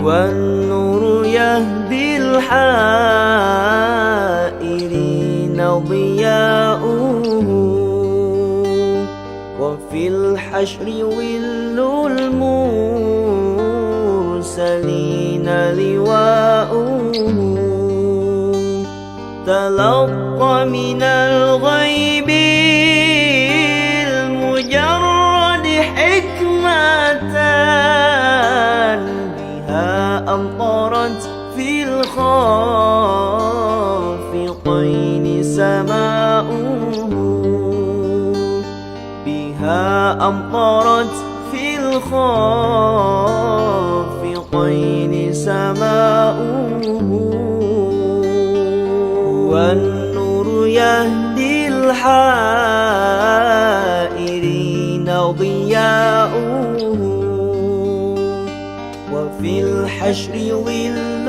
والنور يهدي الحائرين ضياؤه، وفي الحشر ظل المرسلين لواؤه. تلقى من الغيب المجرد حكمة، بها أمطرت في الخافقين سماؤه، بها أمطرت في الخافقين سماؤه. والنور يهدي الحائرين ضياؤه، وفي الحشر ظل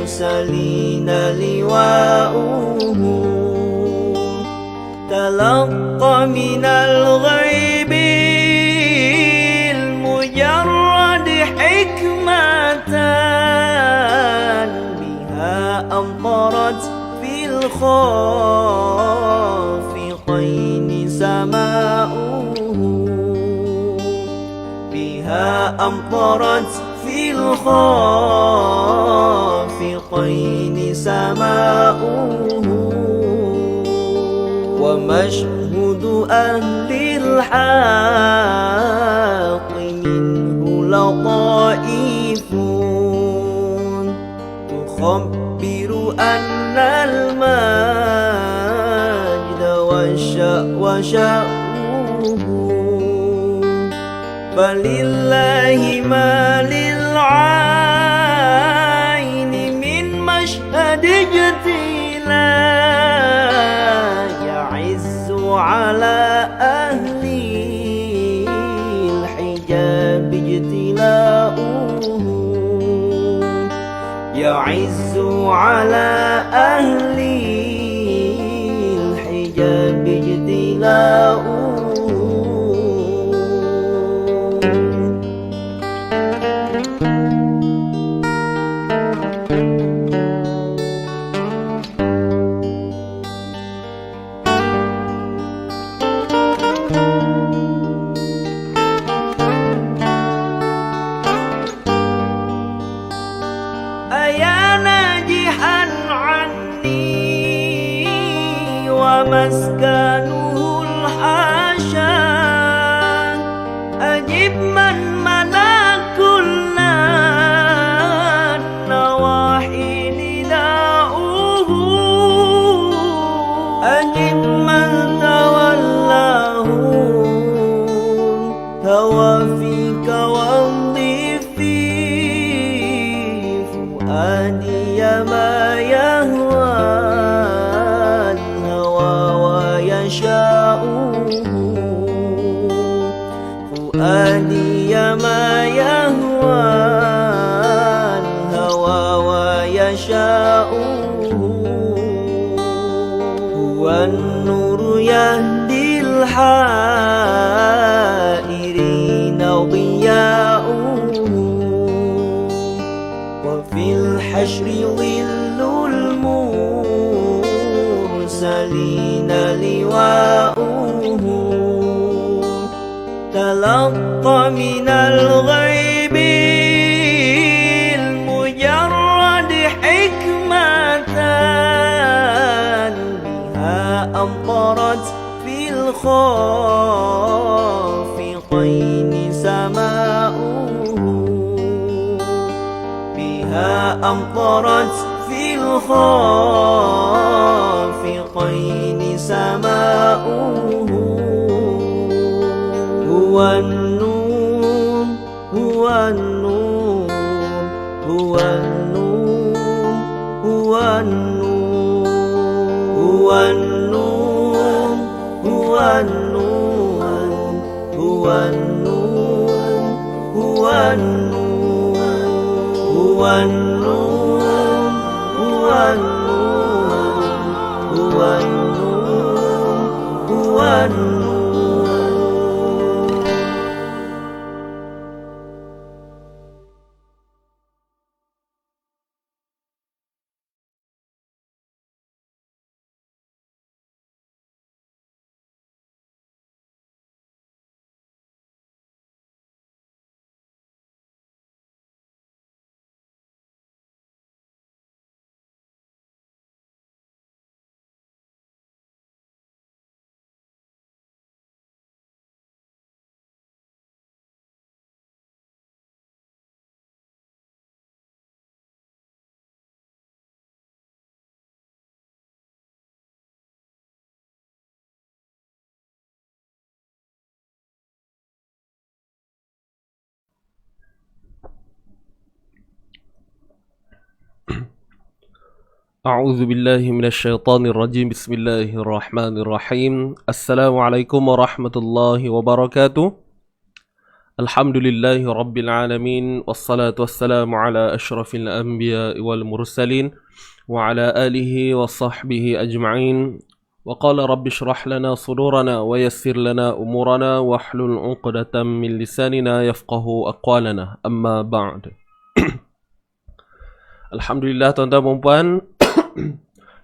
المرسلين لواؤه. تلقى من الغيب المجرد حكمة، بها أمطرت في الخافقين سماؤه، بها أمطرت في الخافقين سماؤه. ومشهد أهل الحق منه لطائف، تخبر أن المجد وشأوه، فلله ما للعين من مشهد اجتلاء، يعز على أهل الحجاب اجتلاؤه، يعز على أهل الحجاب اجتلاؤه. أيا ناجحا عني ومسكنه الحاشا، أجب من منع كل النواحي نداؤه، أجب من تولاه الهوى فيك وامضي في فؤادي ما يهوى الهوى ويشاؤه، فؤادي ما يهوى الهوى ويشاؤه. هو النور يهدي الحائرين ضياؤه، وفي الحشر ظل المرسلين لواؤه. تلقى من الغيب المجرد حكمة، بها أمطرت في الخافقين سماؤه، بها أمطرت في الخافقين سماؤه. هو النور هو النور هو النور هو النور هو النور هو النور هو النور هو النور هو النور هو النور هو النور هو النور. أعوذ بالله من الشيطان الرجيم بسم الله الرحمن الرحيم السلام عليكم ورحمة الله وبركاته الحمد لله رب العالمين والصلاة والسلام على أشرف الأنبياء والمرسلين وعلى آله وصحبه أجمعين وقال رب اشرح لنا صدورنا ويسر لنا أمورنا واحلل عقدة من لساننا يفقه أقوالنا أما بعد. Alhamdulillah tuan-tuan dan puan,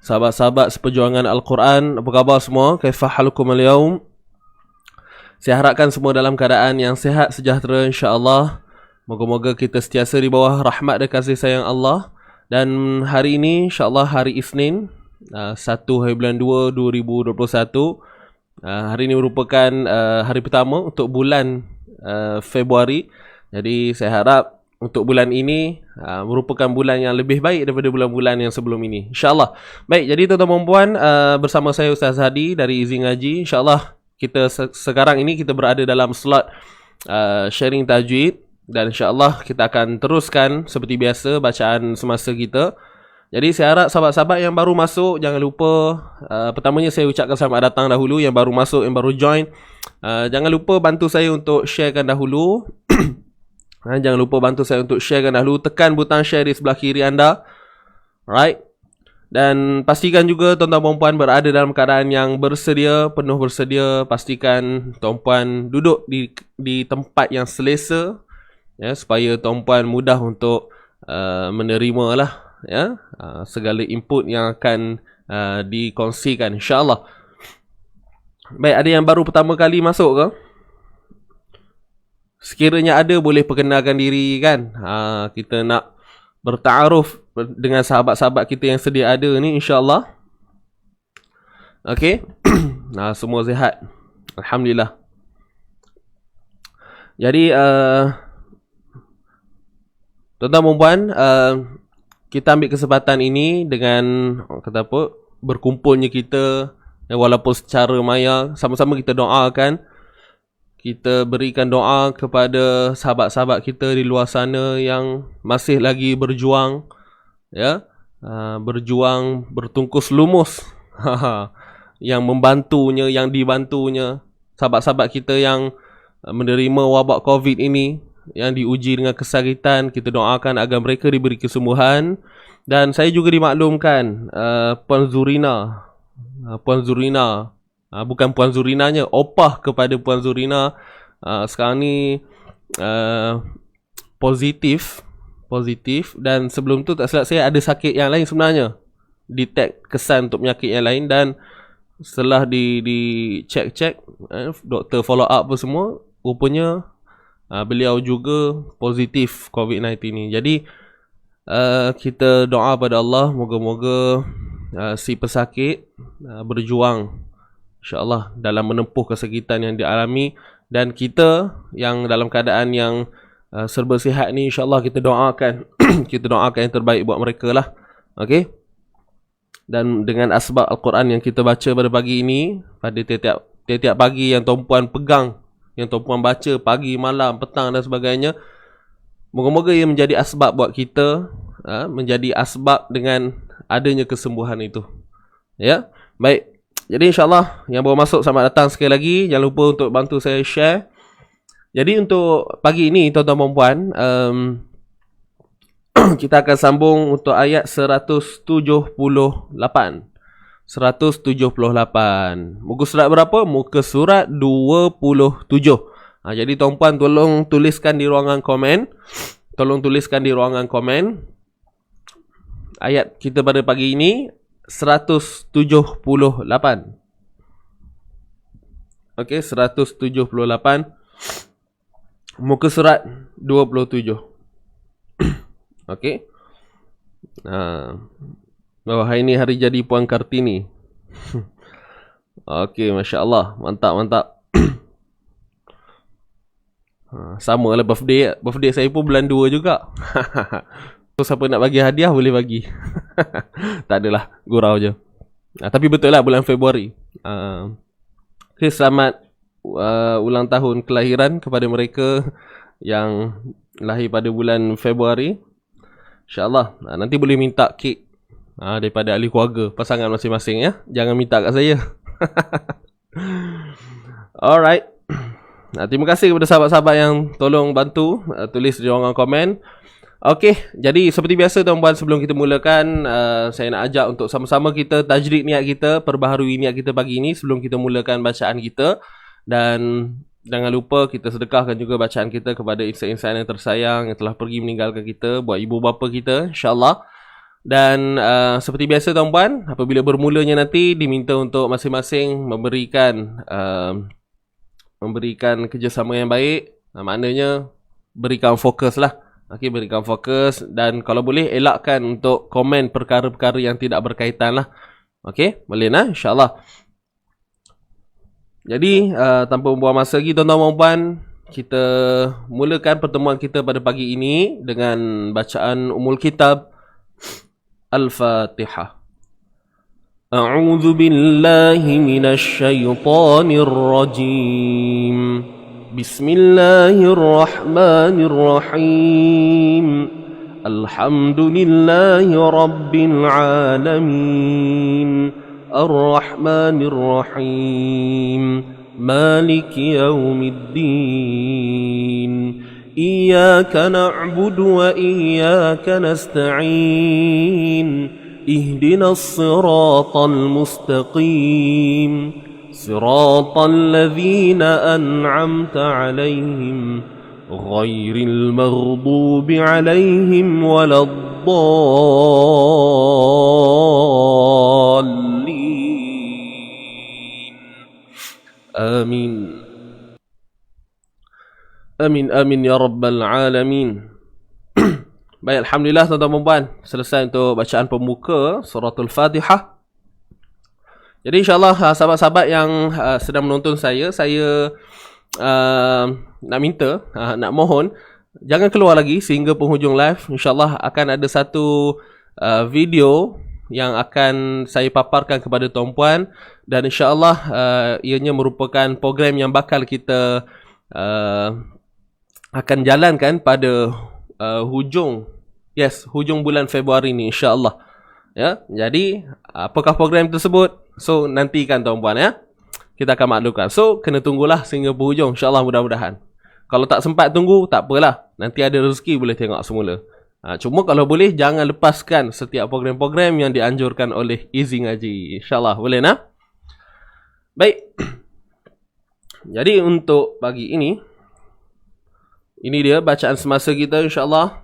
sahabat-sahabat seperjuangan Al-Quran, apa khabar semua? Kaifa halukum al-yawm? Saya harapkan semua dalam keadaan yang sihat, sejahtera insya-Allah. Moga-moga kita sentiasa di bawah rahmat dan kasih sayang Allah. Dan hari ini insya-Allah hari Isnin, 1 hari bulan 2 2021. Hari ini merupakan hari pertama untuk bulan Februari. Jadi saya harap untuk bulan ini merupakan bulan yang lebih baik daripada bulan-bulan yang sebelum ini, insya-Allah. Baik, jadi tuan-tuan dan puan, bersama saya Ustaz Hadi dari Izin Ngaji. Insya-Allah kita sekarang ini kita berada dalam slot sharing tajwid dan insya-Allah kita akan teruskan seperti biasa bacaan semasa kita. Jadi saya harap sahabat-sahabat yang baru masuk jangan lupa, pertamanya saya ucapkan selamat datang dahulu yang baru masuk, yang baru join. Jangan lupa bantu saya untuk sharekan dahulu. Jangan lupa bantu saya untuk sharekan dahulu. Tekan butang share di sebelah kiri anda. Right. Dan pastikan juga tuan-tuan dan puan berada dalam keadaan yang bersedia, penuh bersedia. Pastikan tuan-puan duduk di tempat yang selesa, ya, supaya tuan-puan mudah untuk menerima lah, ya, segala input yang akan dikongsikan, insya-Allah. Baik, ada yang baru pertama kali masuk ke? Sekiranya ada, boleh perkenalkan diri kan. Kita nak bertaaruf dengan sahabat-sahabat kita yang sedia ada ni, insya-Allah. Okey. Semua sihat, alhamdulillah. Jadi tuan-tuan dan puan, kita ambil kesempatan ini dengan kata apa, berkumpulnya kita, walaupun secara maya, sama-sama kita doakan. Kita berikan doa kepada sahabat-sahabat kita di luar sana yang masih lagi berjuang, ya, berjuang bertungkus lumus, yang membantunya, yang dibantunya, sahabat-sahabat kita yang menerima wabak COVID ini, yang diuji dengan kesakitan. Kita doakan agar mereka diberi kesembuhan. Dan saya juga dimaklumkan Puan Zurina, bukan Puan Zurinanya, opah kepada Puan Zurina, sekarang ni positif. Dan sebelum tu tak silap saya ada sakit yang lain sebenarnya, detect kesan untuk penyakit yang lain. Dan setelah di check doktor follow up apa semua, rupanya beliau juga positif COVID-19 ni. Jadi kita doa pada Allah, moga-moga si pesakit berjuang, insya-Allah, dalam menempuh kesakitan yang dialami. Dan kita yang dalam keadaan yang serba sihat ni, insya-Allah kita doakan kita doakan yang terbaik buat mereka lah. Okey. Dan dengan asbab Al-Quran yang kita baca pada pagi ini, pada tiap-tiap pagi yang tuan-puan pegang, yang tuan-puan baca pagi, malam, petang dan sebagainya, moga-moga ia menjadi asbab buat kita, menjadi asbab dengan adanya kesembuhan itu. Ya. Baik. Jadi insya-Allah yang baru masuk, selamat datang sekali lagi. Jangan lupa untuk bantu saya share. Jadi untuk pagi ini tuan-tuan dan puan, kita akan sambung untuk ayat 178. Muka surat berapa? Muka surat 27. Jadi tuan-puan tolong tuliskan di ruangan komen. Ayat kita pada pagi ini 178. Okey, 178. Muka surat 27. Okey. Hari ini hari jadi Puan Kartini. Okey, masya-Allah, mantap. Sama lah birthday saya pun bulan 2 juga. So, siapa nak bagi hadiah boleh bagi. Tak adalah, gurau je. Tapi betul lah bulan Februari. Okay, selamat ulang tahun kelahiran kepada mereka yang lahir pada bulan Februari. InsyaAllah nanti boleh minta kek daripada ahli keluarga, pasangan masing-masing ya. Jangan minta kat saya. Alright. Terima kasih kepada sahabat-sahabat yang tolong bantu tulis di ruangan komen. Okey, jadi seperti biasa tuan-puan, sebelum kita mulakan, saya nak ajak untuk sama-sama kita tajdid niat kita, perbaharui niat kita pagi ini sebelum kita mulakan bacaan kita. Dan jangan lupa kita sedekahkan juga bacaan kita kepada insan-insan yang tersayang yang telah pergi meninggalkan kita, buat ibu bapa kita, insya-Allah. Dan seperti biasa tuan-puan, apabila bermulanya nanti diminta untuk masing-masing memberikan kerjasama yang baik. Maknanya berikan fokus lah. Okey, berikan fokus dan kalau boleh elakkan untuk komen perkara-perkara yang tidak berkaitan lah. Okey, boleh lah insya-Allah. Jadi tanpa membuang masa lagi tuan-tuan dan puan, kita mulakan pertemuan kita pada pagi ini dengan bacaan Ummul Kitab Al-Fatihah. A'udzu billahi minasy syaithanir rajim. Bismillahirrahmanirrahim. Alhamdulillahi rabbil alamin. Ar-Rahmanir Rahim. Maliki yaumiddin. Iyyaka na'budu wa iyyaka nasta'in. Ihdinas siratal mustaqim. صراط الذين أنعمت عليهم غير المغضوب عليهم ولا الضالين آمين آمين آمين يا رب العالمين. Baik, alhamdulillah tuan-tuan dan puan, selesai untuk bacaan pembuka suratul Fatihah. Jadi insyaAllah sahabat-sahabat yang sedang menonton saya nak minta, nak mohon, jangan keluar lagi sehingga penghujung live. InsyaAllah akan ada satu video yang akan saya paparkan kepada tuan-puan. Dan insyaAllah ianya merupakan program yang bakal kita akan jalankan pada hujung bulan Februari ni insyaAllah. Ya, jadi apakah program tersebut? So nantikan tuan-puan ya. Kita akan maklumkan. So kena tunggulah sehingga berhujung, insya-Allah, mudah-mudahan. Kalau tak sempat tunggu, tak apalah. Nanti ada rezeki boleh tengok semula. Cuma kalau boleh jangan lepaskan setiap program-program yang dianjurkan oleh Easy Ngaji. Insya-Allah boleh nah. Baik. Jadi untuk pagi ini dia bacaan semasa kita insya-Allah.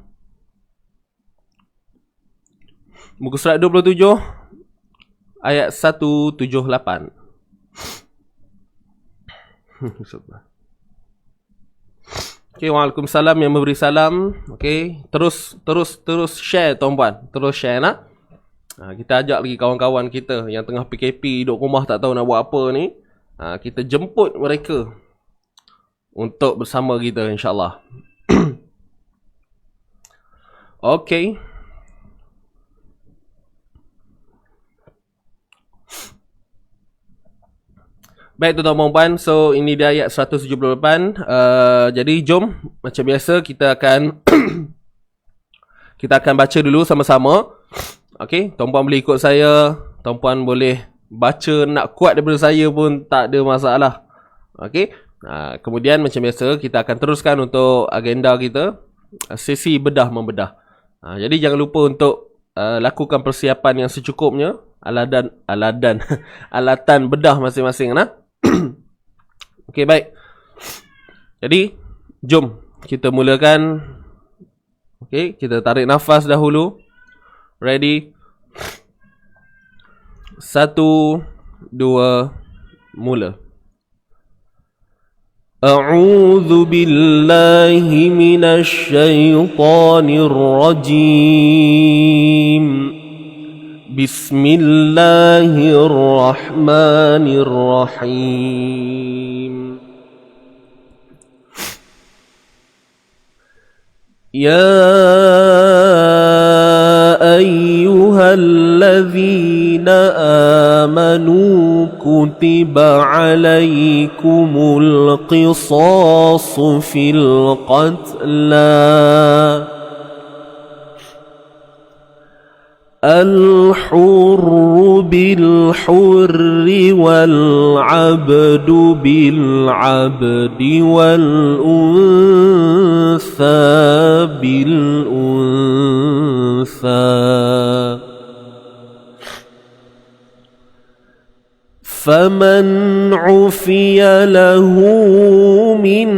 Muka surat 27 ayat 178. Okey, waalaikumsalam yang memberi salam. Okey, terus share tuan-puan. Terus share nak. Kita ajak lagi kawan-kawan kita yang tengah PKP duduk rumah tak tahu nak buat apa ni. Kita jemput mereka untuk bersama kita insya-Allah. Okey. Baik tuan-tuan dan puan, so ini dia ayat 178. Jadi jom macam biasa kita akan baca dulu sama-sama. Okey, tuan-puan boleh ikut saya, tuan-puan boleh baca nak kuat daripada saya pun tak ada masalah. Okey. Kemudian macam biasa kita akan teruskan untuk agenda kita, sesi bedah membedah. Jadi jangan lupa untuk lakukan persiapan yang secukupnya, alatan bedah masing-masing nah. Okey, baik. Jadi, jom kita mulakan. Okey, kita tarik nafas dahulu. Ready? 1, 2, mula. A'udzu billahi minasy syaithanir rajim. Bismillahirrahmanirrahim. Ya ayyuhalladzina amanu kutiba alaikumul qisasu fil qatla الحر بالحر والعبد بالعبد والأنثى بالأنثى فمن عفي له من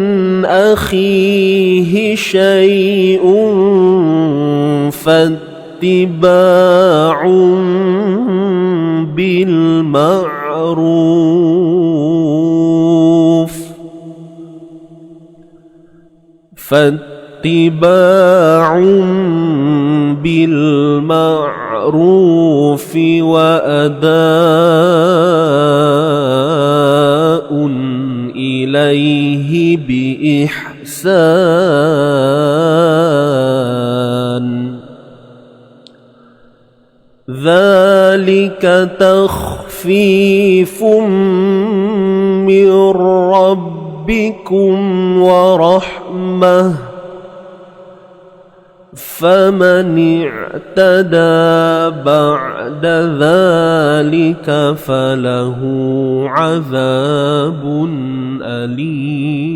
أخيه شيء فاتباع بالمعروف وأداء إليه بإحسان ذلك تخفيف من ربكم ورحمة فمن اعتدى بعد ذلك فله عذاب أليم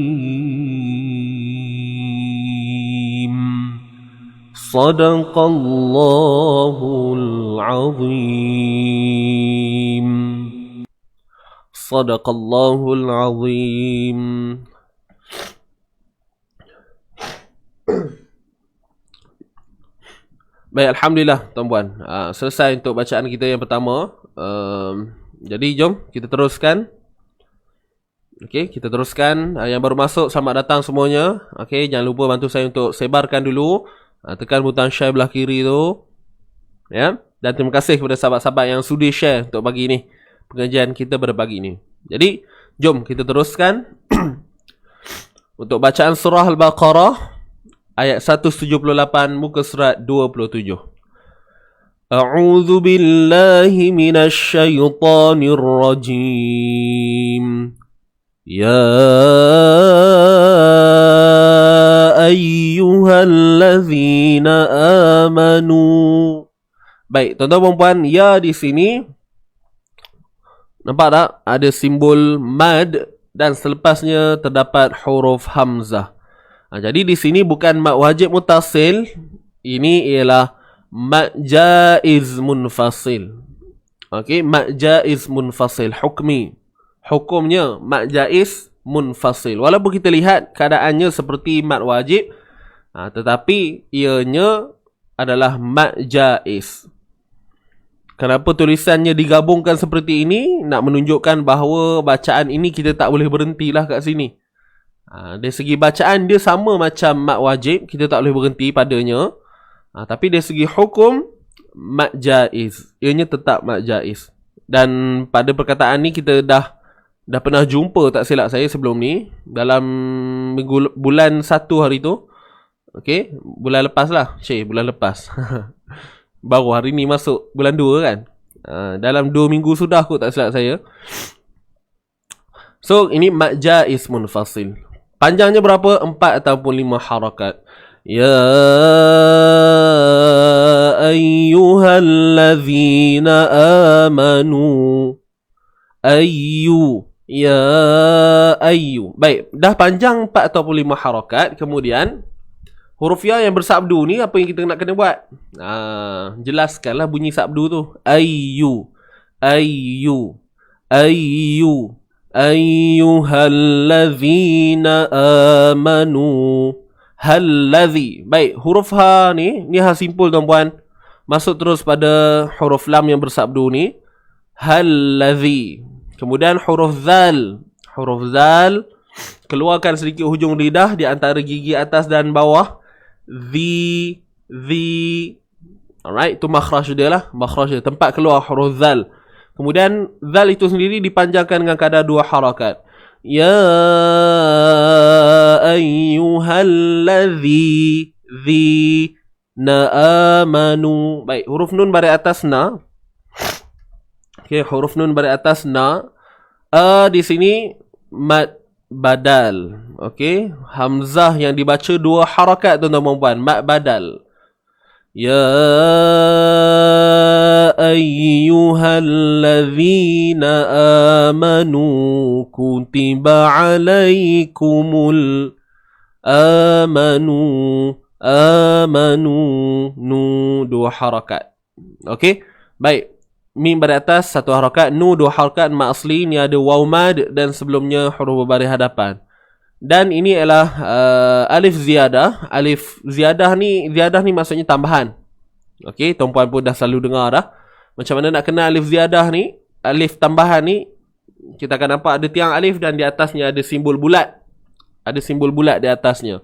صدق الله العظيم صدق الله العظيم. Baik, Alhamdulillah tuan-puan, selesai untuk bacaan kita yang pertama. Jadi jom kita teruskan. Okey, kita teruskan. Yang baru masuk, selamat datang semuanya. Okey, jangan lupa bantu saya untuk sebarkan dulu. Tekan butang share belah kiri tu. Ya. Dan terima kasih kepada sahabat-sahabat yang sudi share untuk pagi ni, pengajian kita pada pagi ni. Jadi jom kita teruskan. Untuk bacaan surah Al-Baqarah ayat 178 muka surat 27. A'udzu billahi minasy syaithanir rajim. Ya ayyuhallazina amanu. Baik, tuan-tuan dan puan, ya di sini nampak tak ada simbol mad dan selepasnya terdapat huruf hamzah. Jadi di sini bukan mad wajib mutasil, ini ialah mad jaiz munfasil. Okey, mad jaiz munfasil hukmi. Hukumnya mad jaiz munfasil. Walaupun kita lihat keadaannya seperti mad wajib, tetapi ianya adalah mad jaiz. Kenapa tulisannya digabungkan seperti ini? Nak menunjukkan bahawa bacaan ini kita tak boleh berhentilah kat sini. Dari segi bacaan dia sama macam mad wajib, kita tak boleh berhenti padanya. Tapi dari segi hukum mad jaiz, ianya tetap mad jaiz. Dan pada perkataan ni kita dah pernah jumpa tak silap saya sebelum ni, dalam bulan 1 hari tu. Okey, bulan lepas lah. Bulan lepas. Baru hari ni masuk bulan 2 kan. Dalam 2 minggu sudah kot tak silap saya. So ini mad jaiz munfasil. Panjangnya berapa? 4 ataupun 5 harakat. Ya ayyuhallazina amanu. Ayyu. Ya ayyu. Baik, dah panjang 4 ataupun 5 harakat. Kemudian huruf ya yang bersabdu ni apa yang kita nak kena buat? Jelaskanlah bunyi sabdu tu. Ayyu. Ayyu. Ayyu. Ayyuhallazina amanu. Halladzi. Baik, huruf ha ni ha simpul tuan-puan. Masuk terus pada huruf lam yang bersabdu ni. Halladzi. Kemudian huruf zal. Huruf zal, keluarkan sedikit hujung lidah di antara gigi atas dan bawah. The. Alright, itu makhraj dia lah. Makhraj dia, tempat keluar huruf zal. Kemudian zal itu sendiri dipanjangkan dengan kadar 2 harakat. Ya ayyuhalladzi na amanu. Baik, huruf nun baris atas na. Okey, huruf nun baris atas na. Di sini mad badal. Okey, hamzah yang dibaca 2 harakat tuan-tuan dan puan, mad badal. Ya ayyuhalladzina amanu kutiba alaikumul amanu nu dua harakat. Okey, baik. Mim baris atas satu harakat, nu dua harakat. Mat asli ni ada waw mad dan sebelumnya huruf berbaris hadapan. Dan ini adalah alif ziyadah. Alif ziyadah ni maksudnya tambahan. Okey, tuan-puan pun dah selalu dengar dah. Macam mana nak kenal alif ziyadah ni? Alif tambahan ni kita akan nampak ada tiang alif dan di atasnya ada simbol bulat. Ada simbol bulat di atasnya.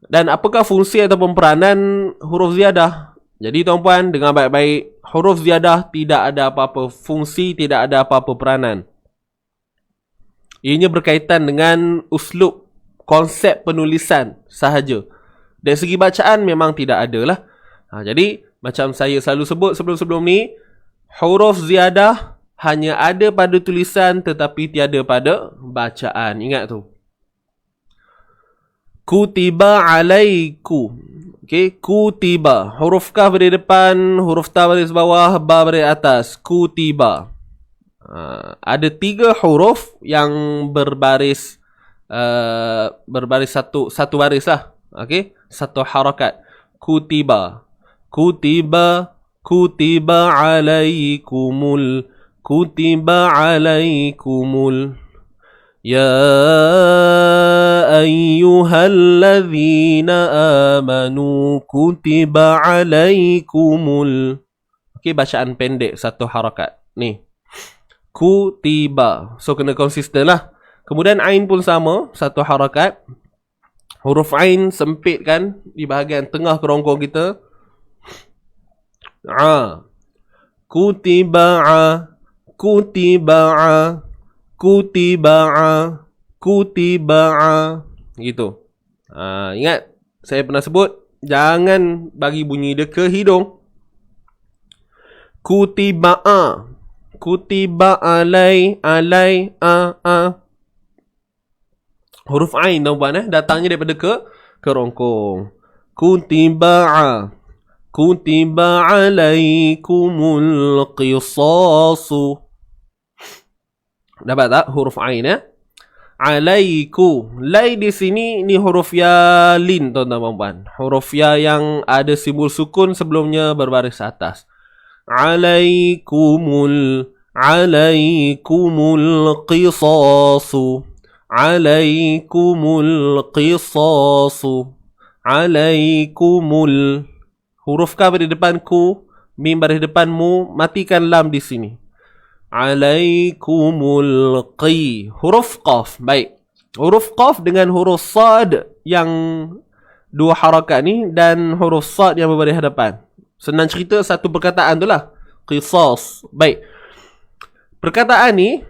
Dan apakah fungsi ataupun peranan huruf ziyadah? Jadi tuan-puan, dengar baik-baik. Huruf ziyadah tidak ada apa-apa fungsi, tidak ada apa-apa peranan. Ianya berkaitan dengan uslub, konsep penulisan sahaja. Dari segi bacaan memang tidak ada lah. Jadi, macam saya selalu sebut sebelum-sebelum ni, huruf ziyadah hanya ada pada tulisan tetapi tiada pada bacaan. Ingat tu. Kutiba alaiku. Okey, kutiba. Huruf kaf baris depan, huruf ta baris bawah, ba baris atas. Kutiba. Ada 3 huruf yang berbaris satu baris lah. Okey, satu harakat. Kutiba. Kutiba alaikumul. Kutiba alaikumul. Ya ayyuhalladzina amanu kutiba alaikumul. Okey, bacaan pendek satu harakat. Ni. Kutiba. So kena konsisten lah. Kemudian ain pun sama, satu harakat. Huruf ain sempit kan di bahagian tengah kerongkong kita. Kutiba. Kutiba. Gitu. Ingat, saya pernah sebut, jangan bagi bunyi dia ke hidung. Kutiba alai. Huruf ain tuan-puan datangnya daripada ke kerongkong. Kutiba alaikumul qisasu. Dapat tak huruf ain Alaiku. Lai di sini ni huruf ya lin tuan-tuan. Huruf ya yang ada simbol sukun sebelumnya berbaris atas. Alaikumul qisasu. Alaikumul. Huruf ka baris depan ku, mim baris depan mu, matikan lam di sini. Alaikumul qi. Huruf qaf. Baik. Huruf qaf dengan huruf sad yang dua harakat ni dan huruf sad yang berbaris hadapan. Senang cerita satu perkataan tu lah. Qisas. Baik. Perkataan ni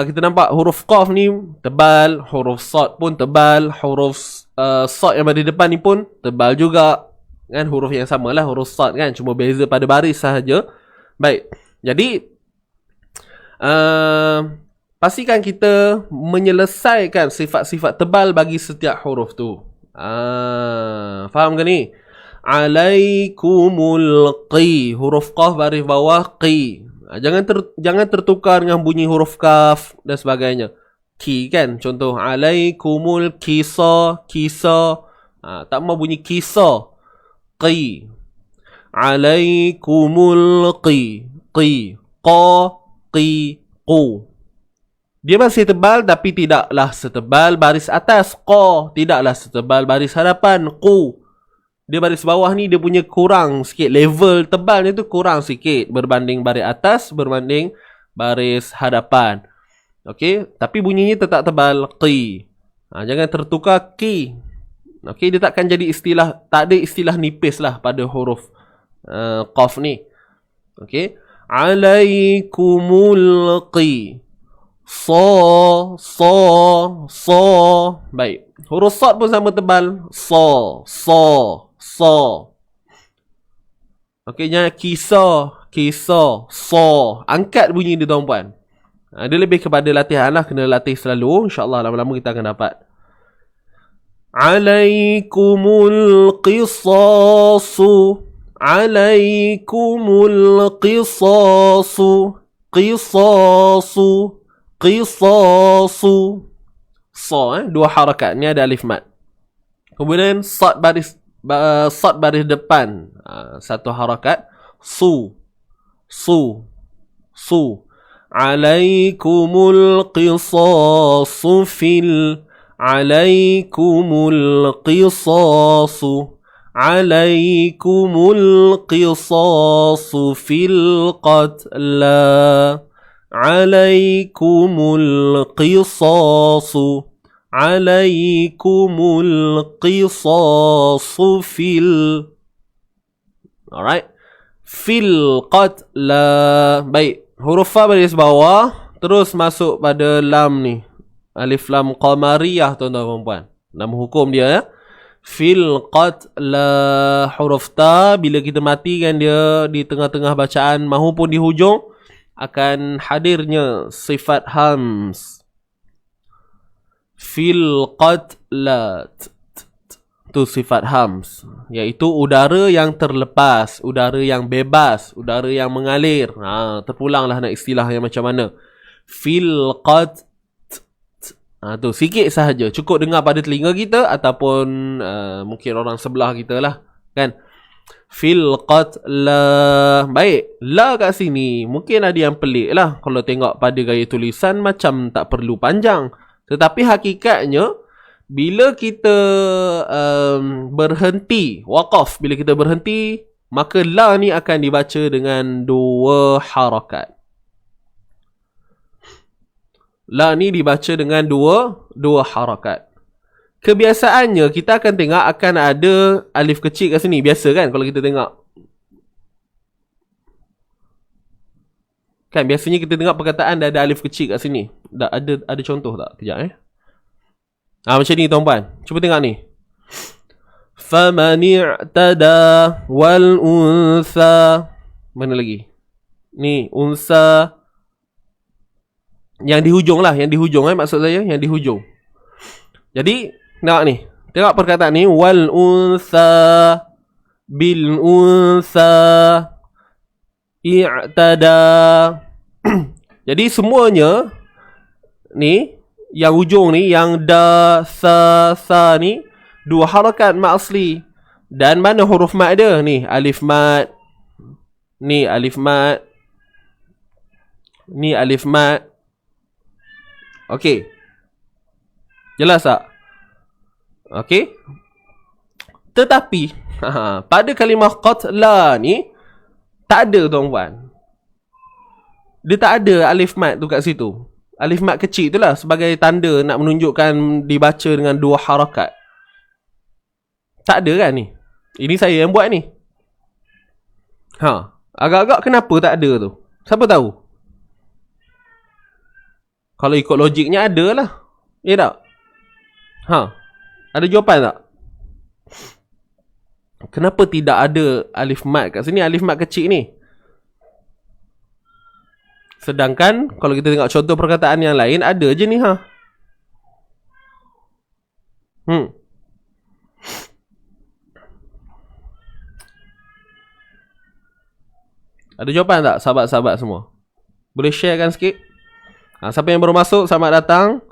kita nampak huruf qaf ni tebal, huruf sad pun tebal, huruf sad yang baris depan ni pun tebal juga. Kan huruf yang samalah, huruf sad kan, cuma beza pada baris sahaja. Baik. Jadi pastikan kita menyelesaikan sifat-sifat tebal bagi setiap huruf tu. Faham ke ni? Alaikumul qi. Huruf qaf baris bawah qi. Jangan tertukar dengan bunyi huruf kaf dan sebagainya. Ki kan, contoh alaikumul kisa. Tak mau bunyi kisa. Qi. Alaikumul qi. Qa. Qi. Qu. Dia masih tebal tapi tidaklah setebal baris atas. Qa. Tidaklah setebal baris hadapan. Qu. Dia baris bawah ni dia punya kurang sikit. Level tebalnya tu kurang sikit berbanding baris atas, berbanding baris hadapan. Okey, tapi bunyinya tetap tebal. Qi. Jangan tertukar ki. Okey, dia takkan jadi istilah, tak ada istilah nipis lah pada huruf qaf ni. Okey. Alaikumul qi. So. Baik. Huruf sad pun sama tebal. So. Okey, jangan kisah. So. Angkat bunyi dia tuan-puan. Dia lebih kepada latihan lah. Kena latih selalu. InsyaAllah lama-lama kita akan dapat. Alaikumul qisasu. Alaikumul qisasu. Qisasu. Qisasu. Dua harakat. Ni ada alif mat. Kemudian sad baris depan. Satu harakat. Su. Alaikumul qisasu fil. Alaikumul qisasu. Alaikumul qisasu fil qatla. Alaikumul qisasu. Alaikumul qisasu fil. Alright. Fil qatla. Baik. Huruf fa baris bawah. Terus masuk pada lam ni. Alif lam qamariyah tuan-tuan dan puan. Nama hukum dia ya. Fil qatla. Huruf ta bila kita matikan dia di tengah-tengah bacaan mahupun di hujung akan hadirnya sifat hams. Fil qatla. Tu sifat hams, iaitu udara yang terlepas, udara yang bebas, udara yang mengalir. Terpulanglah nak istilah yang macam mana. Fil qat. Tu sikit sahaja, cukup dengar pada telinga kita ataupun mungkin orang sebelah kita lah, kan. Fil qatla. Baik, la kat sini mungkin ada yang pelik lah kalau tengok pada gaya tulisan macam tak perlu panjang. Tetapi hakikatnya bila kita berhenti, waqaf, bila kita berhenti, maka la ni akan dibaca dengan dua harakat. La ni dibaca dengan dua harakat. Kebiasaannya kita akan tengok akan ada alif kecil kat sini. Biasa kan kalau kita tengok. Kan biasanya kita tengok perkataan dah ada alif kecil kat sini. Dah ada contoh tak? Kejap macam ni tuan-puan. Cuba tengok ni. Faman i'tada wal unsa. Mana lagi? Ni unsa. Yang di hujung lah, yang di hujung maksud saya, yang di hujung. Jadi tengok ni. Tengok perkataan ni. Wal unsa. Bil unsa. I'tada. Jadi semuanya ni, yang ujung ni, yang da, sa ni, dua harakat mat asli. Dan mana huruf mat dia? Ni alif mat. Ni alif mat. Ni alif mat. Okey. Jelas tak? Okey. Tetapi pada kalimah qatla ni tak ada tuan-puan. Dia tak ada alif mat tu kat situ. Alif mat kecil tu lah sebagai tanda nak menunjukkan dibaca dengan dua harakat. Tak ada kan ni? Ini saya yang buat ni. Agak-agak kenapa tak ada tu? Siapa tahu? Kalau ikut logiknya ada lah. Ya tak? Ada jawapan tak? Kenapa tidak ada alif mat kat sini? Alif mat kecil ni. Sedangkan kalau kita tengok contoh perkataan yang lain, ada je ni Ada jawapan tak sahabat-sahabat semua? Boleh sharekan sikit? Siapa yang baru masuk, selamat datang.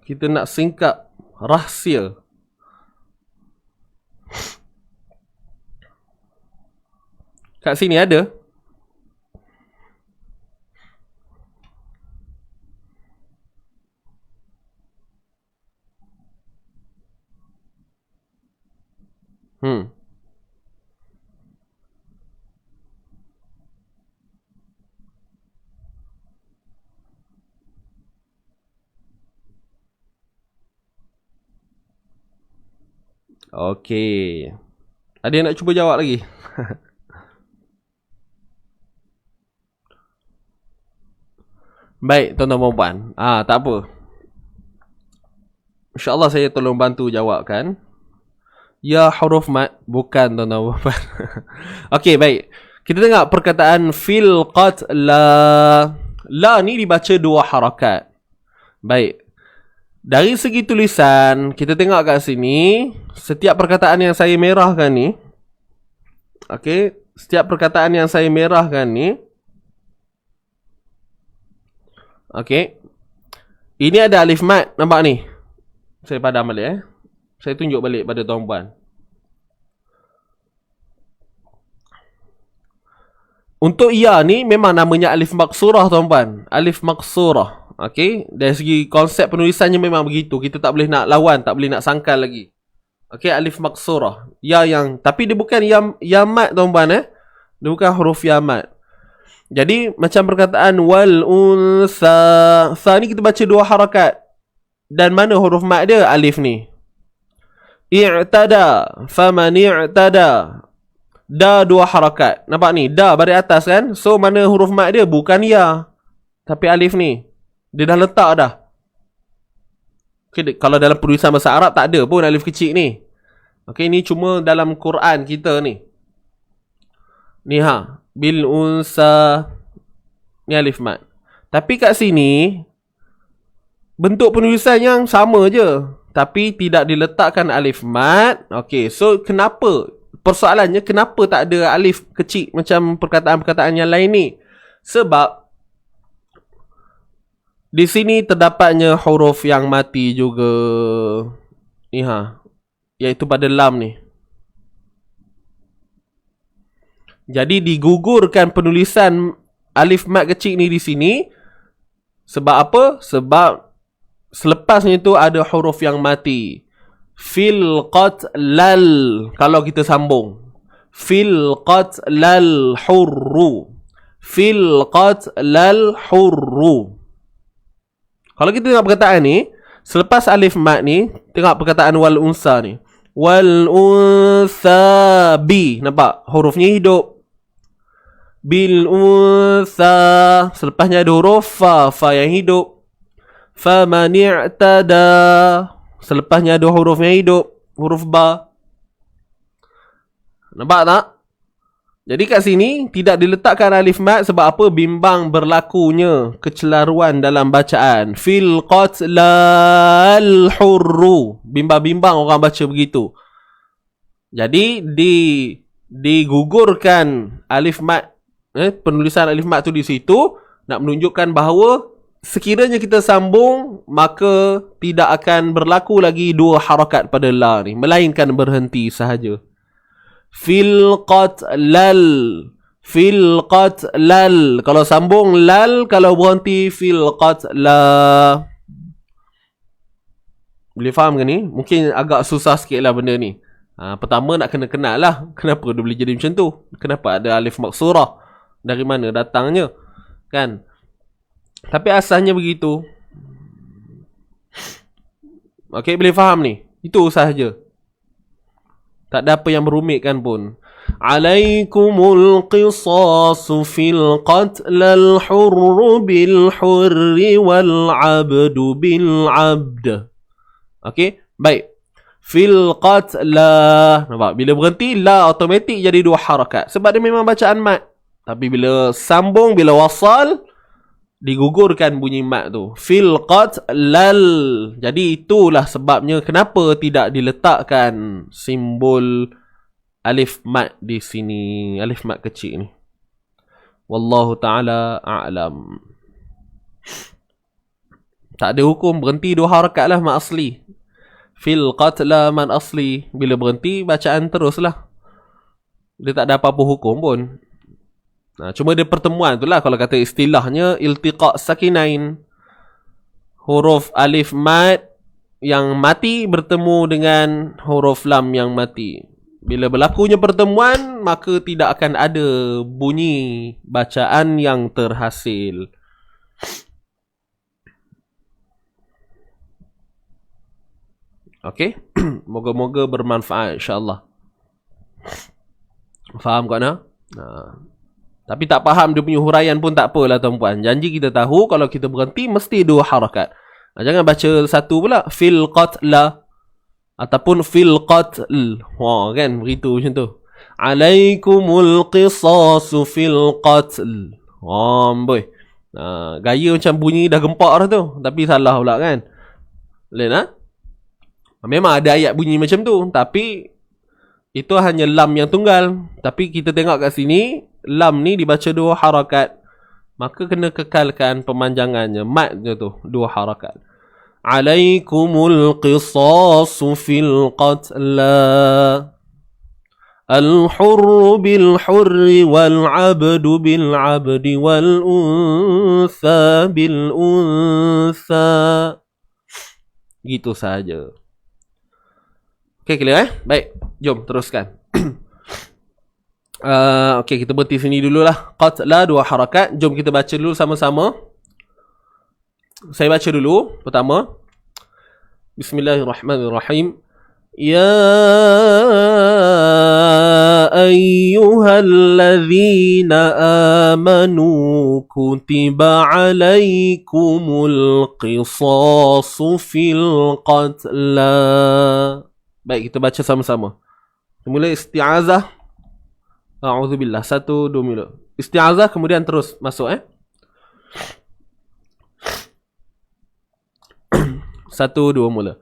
Kita nak singkap rahsia. Kat sini ada. Okey. Ada yang nak cuba jawab lagi? Baik, tuan-tuan dan puan. Tak apa. InsyaAllah saya tolong bantu jawabkan. Ya huruf mat. Bukan tuan-tuan. Okey, baik. Kita tengok perkataan fil qatla. La ni dibaca 2 harakat. Baik. Dari segi tulisan, kita tengok kat sini, setiap perkataan yang saya merahkan ni, okey, setiap perkataan yang saya merahkan ni, okey, ini ada alif mat, nampak ni? Saya padam balik Saya tunjuk balik pada tuan-puan. Untuk ya ni memang namanya alif maksurah tuan-puan. Alif maksurah. Okey, dari segi konsep penulisannya memang begitu. Kita tak boleh nak lawan, tak boleh nak sangkal lagi. Okey, alif maksurah. Ya yang, tapi dia bukan ya mat tuan-puan Dia bukan huruf ya mat. Jadi macam perkataan wal unsa. Sa ni kita baca 2 harakat. Dan mana huruf mat dia? Alif ni. I'tada, faman i'tada. Da 2 harakat. Nampak ni? Da baris atas kan? So mana huruf mat dia? Bukan ya, tapi alif ni. Dia dah letak dah. Okay, kalau dalam penulisan bahasa Arab tak ada pun alif kecil ni. Okay, ni cuma dalam Quran kita ni. Ni bil unsa. Ni alif mat. Tapi kat sini bentuk penulisan yang sama je, tapi tidak diletakkan alif mat. Okay, so kenapa? Persoalannya kenapa tak ada alif kecil macam perkataan-perkataan yang lain ni? Sebab di sini terdapatnya huruf yang mati juga. Ni iaitu pada lam ni. Jadi digugurkan penulisan alif mat kecil ni di sini. Sebab apa? Sebab selepasnya tu ada huruf yang mati. Fil qatlal. Kalau kita sambung, fil qatlal hurru. Fil qatlal hurru. Kalau kita tengok perkataan ni, selepas alif mat ni, tengok perkataan wal unsa ni. Wal unsa bi. Nampak? Hurufnya hidup. Bil unsa. Selepasnya ada huruf fa. Fa yang hidup. Faman i'tada. Selepasnya ada huruf yang hidup. Huruf ba. Nampak tak? Jadi kat sini tidak diletakkan alif mat sebab apa? Bimbang berlakunya kecelaruan dalam bacaan. Fil qatlal hurru. Bimbang-bimbang orang baca begitu. Jadi digugurkan alif mat, penulisan alif mat tu di situ nak menunjukkan bahawa sekiranya kita sambung, maka tidak akan berlaku lagi 2 harakat pada la ni, melainkan berhenti sahaja. Fil qatlal. Fil qatlal. Kalau sambung lal, kalau berhenti fil qatla. Boleh faham ke ni? Mungkin agak susah sikit lah benda ni. Pertama nak kena kenal lah kenapa dia boleh jadi macam tu. Kenapa ada alif maksurah, dari mana datangnya, kan? Tapi asalnya begitu. Okey, boleh faham ni? Itu sahaja. Tak ada apa yang merumitkan pun. Alaikumul qisasu fil qatlal hurru bil hurri wal abdu bil abd. Okey, baik. Fil qatla. Nampak? Bila berhenti, la automatik jadi 2 harakat. Sebab dia memang bacaan mat. Tapi bila sambung, bila wasal, digugurkan bunyi mat tu. Fil qatlal. Jadi itulah sebabnya kenapa tidak diletakkan simbol alif mat di sini. Alif mat kecil ni. Wallahu ta'ala a'lam. Tak ada hukum. Berhenti 2 harakat lah mat asli. Fil qatla mat asli. Bila berhenti, bacaan teruslah. Dia tak ada apa-apa hukum pun. Cuma dia pertemuan tu lah. Kalau kata istilahnya iltiqa' sakinain. Huruf alif mat yang mati bertemu dengan huruf lam yang mati. Bila berlakunya pertemuan, maka tidak akan ada bunyi bacaan yang terhasil. Okey. Moga-moga bermanfaat insya-Allah. Faham kau nak? Tapi tak faham dia punya huraian pun tak apalah tuan-puan. Janji kita tahu kalau kita berhenti mesti 2 harakat. Jangan baca satu pula. Fil qatla. Ataupun fil qatl. Kan begitu macam tu. Alaikumul qisasu fil qatl. Boy. Gaya macam bunyi dah gempak dah tu. Tapi salah pula kan. Lain lah. Memang ada ayat bunyi macam tu. Tapi itu hanya lam yang tunggal. Tapi kita tengok kat sini, lam ni dibaca 2 harakat. Maka kena kekalkan pemanjangannya. Mat je tu, 2 harakat. Alaikumul qisasu fil qatla. Al-hurru bil-hurri wal-abdu bil-abdi wal-untha bil-untha. Gitu saja. Okay, clear Baik, jom teruskan. Okay, kita berhenti sini dululah. Qatla 2 harakat. Jom kita baca dulu sama-sama. Saya baca dulu. Pertama, Bismillahirrahmanirrahim. Ya ayyuhalladzina amanu kutiba alaikumul qisasu fil qatla. Baik, kita baca sama-sama. Mula isti'azah. A'udzubillah. 1, 2 mula. Isti'azah kemudian terus masuk 1, 2 mula.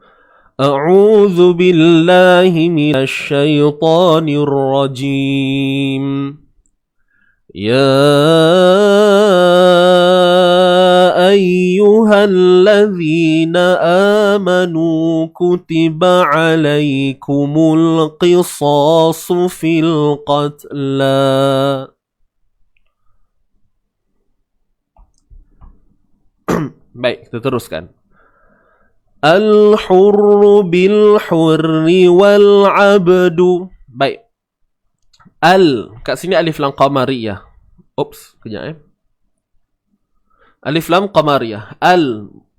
A'udzu billahi minasy syaithanir rajim. Ya ayyuhalladzina amanu kutiba alaikumul qisasu fil qatla. Baik, kita teruskan. Al-hurru bil-hurri wal-abdu. Baik. Kat sini alif lam qamariyah. Oops, kejap Alif lam qamariyah.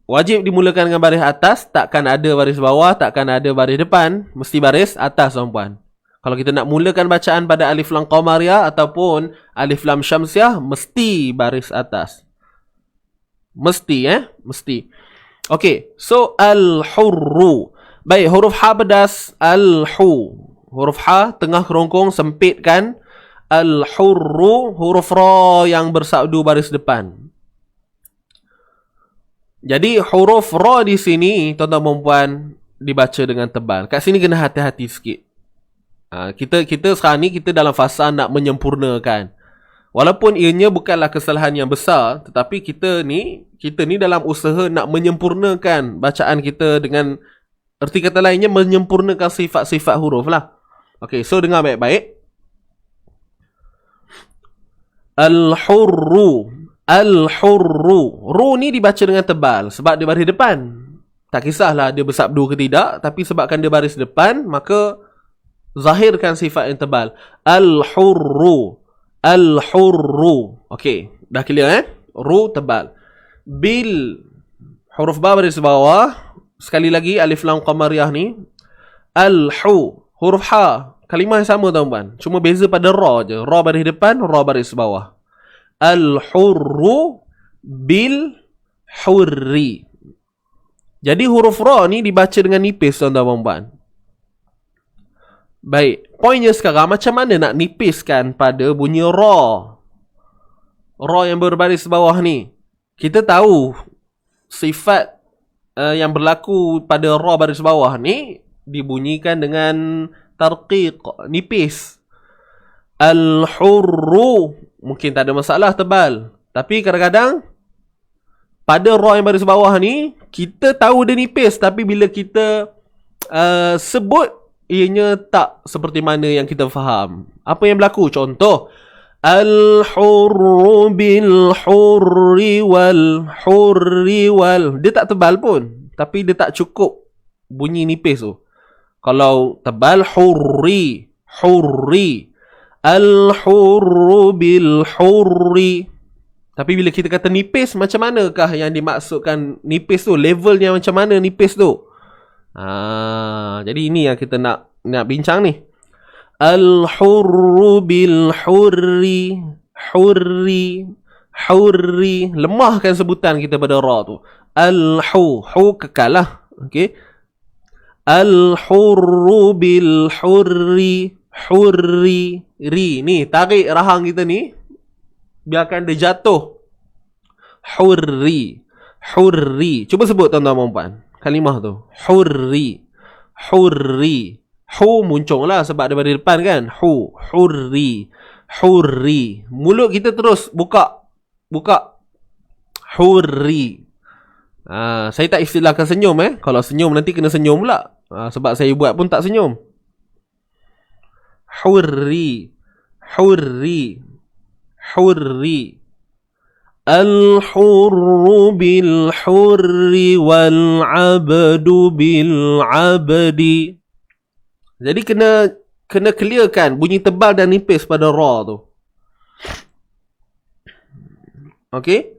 Wajib dimulakan dengan baris atas. Takkan ada baris bawah, takkan ada baris depan. Mesti baris atas, tuan-puan. Kalau kita nak mulakan bacaan pada alif lam qamariyah ataupun alif lam syamsiah, mesti baris atas. Mesti. Okay, so al-hurru. Baik, huruf ha pedas. Al-hu. Huruf ha tengah kerongkong sempit kan. Al-hurru, huruf ra yang bersabdu baris depan. Jadi huruf ra di sini, tuan-tuan dan puan, dibaca dengan tebal. Kat sini kena hati-hati sikit. Kita sekarang ni kita dalam fasa nak menyempurnakan. Walaupun ianya bukanlah kesalahan yang besar, tetapi kita ni dalam usaha nak menyempurnakan bacaan kita dengan erti kata lainnya menyempurnakan sifat-sifat huruf lah. Okay, so dengar baik-baik. Al-hurru. Ru ni dibaca dengan tebal sebab dia baris depan. Tak kisahlah dia bersabdu ke tidak, tapi sebabkan dia baris depan, maka zahirkan sifat yang tebal. Al-hurru. Okay, dah clear Ru tebal. Bil, huruf ba baris bawah. Sekali lagi alif lam qamariyah ni. Al-hu, huruf ha, kalimah yang sama tuan-tuan, cuma beza pada ra je. Ra baris depan, ra baris bawah. Al-hurru bil hurri. Jadi huruf ra ni dibaca dengan nipis tuan-tuan. Baik, poinnya sekarang macam mana nak nipiskan pada bunyi ra. Ra yang berbaris bawah ni. Kita tahu sifat yang berlaku pada ra baris bawah ni dibunyikan dengan tarqiq, nipis. Al-hurru mungkin tak ada masalah tebal. Tapi kadang-kadang pada ra yang baris bawah ni kita tahu dia nipis, tapi bila kita sebut ianya tak seperti mana yang kita faham. Apa yang berlaku? Contoh, al-hurru bil hurri wal hurri wal. Dia tak tebal pun, tapi dia tak cukup bunyi nipis tu. Kalau tebal, hurri, al-hurru bil hurri. Tapi bila kita kata nipis, macam manakah yang dimaksudkan nipis tu? Levelnya macam mana nipis tu? Jadi ini yang kita nak bincang ni. Al-hurru bil hurri. Lemahkan sebutan kita pada ra tu. Al-hu, hu kekal lah. Okay. Al-hurru bil-hurri. Hurri. Ri. Ni, tarik rahang kita ni. Biarkan dia jatuh. Hurri. Hurri. Cuba sebut tuan-tuan dan puan. Kalimah tu. Hurri. Hurri. Hu muncul lah sebab daripada depan kan. Hu. Hurri. Hurri. Mulut kita terus buka. Buka. Hurri. Saya tak istilahkan senyum Kalau senyum nanti kena senyum pula. Sebab saya buat pun tak senyum. Hurri. Hurri. Hurri. Al-hurru bil-hurri wal-abdu bil-abdi. Jadi kena clearkan bunyi tebal dan nipis pada ra tu. Okey?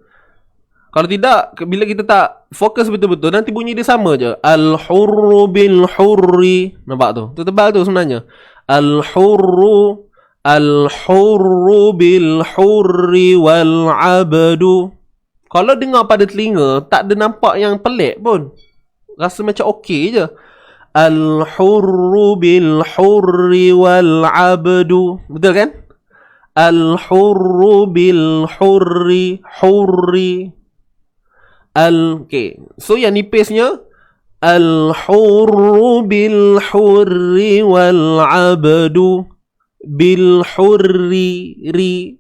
Kalau tidak, bila kita tak fokus betul-betul, nanti bunyi dia sama je. Al-hurru bil-hurri. Nampak tu? Tu tebal tu sebenarnya. Al-hurru bil-hurri wal-abdu. Kalau dengar pada telinga, tak ada nampak yang pelik pun. Rasa macam okey je. Al-hurru bil-hurri wal-abdu. Betul kan? Al-hurru bil-hurri. Hurri. Okay. So yang nipisnya al-hurru bil-hurri wal-abdu bil-hurri ri.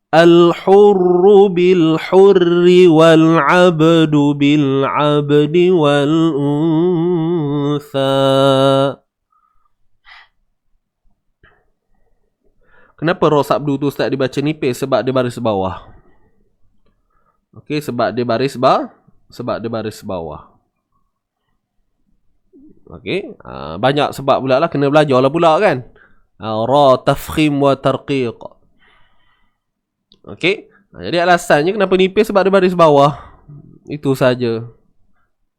Al-hurru bil-hurri wal-abdu bil-abdi wal-untha. Kenapa ra sabdu tu Ustaz dibaca nipis? Sebab dia baris bawah. Okey, sebab dia baris bawah. Okey, banyak sebab pula lah, kena belajar lah pula kan. Ra tafkhim wa tarqiq. Okey, jadi alasannya kenapa nipis sebab dia baris bawah. Itu saja.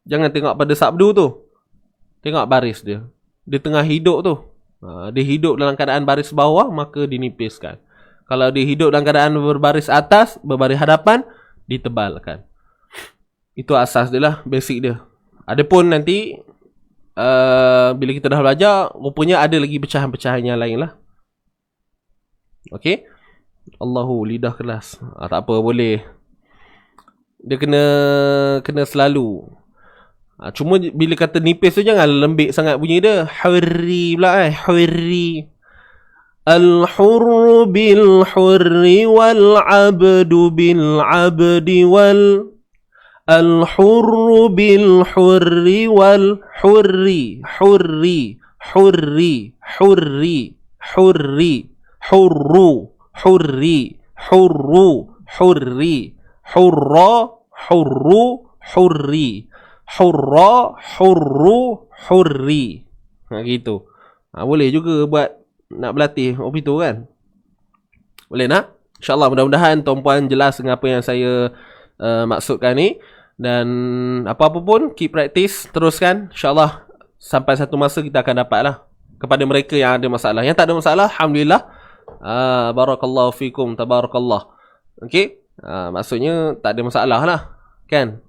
Jangan tengok pada sabdu tu. Tengok baris dia. Dia tengah hidup tu. Dia hidup dalam keadaan baris bawah, maka dinipiskan. Kalau dia hidup dalam keadaan berbaris atas, berbaris hadapan, ditebalkan. Itu asas dia lah, basic dia. Adapun nanti bila kita dah belajar, rupanya ada lagi pecahan-pecahan yang lain lah. Okey. Allahu, lidah kelas. Tak apa, boleh. Dia kena selalu. Cuma bila kata nipis tu jangan lembik sangat bunyi dia. Hurri pula hurri. Al-hurru bil-hurri wal-abdu bil-abdi wal. Al-hurru bil-hurri wal-hurri. Hurri. Hurri. Hurri. Hurri. Hurru. Hurri. Hurru. Hurri. Hurra. Hurru. Hurri. Hurra. Hurru. Hurri. Gitu. Boleh juga buat nak berlatih itu kan. Boleh nak? InsyaAllah mudah-mudahan tuan-puan jelas dengan apa yang saya maksudkan ni. Dan apa-apa pun keep practice, teruskan. InsyaAllah sampai satu masa kita akan dapat lah. Kepada mereka yang ada masalah. Yang tak ada masalah, alhamdulillah. Barakallahu fikum, tabarakallah. Okey, maksudnya tak ada masalah lah kan.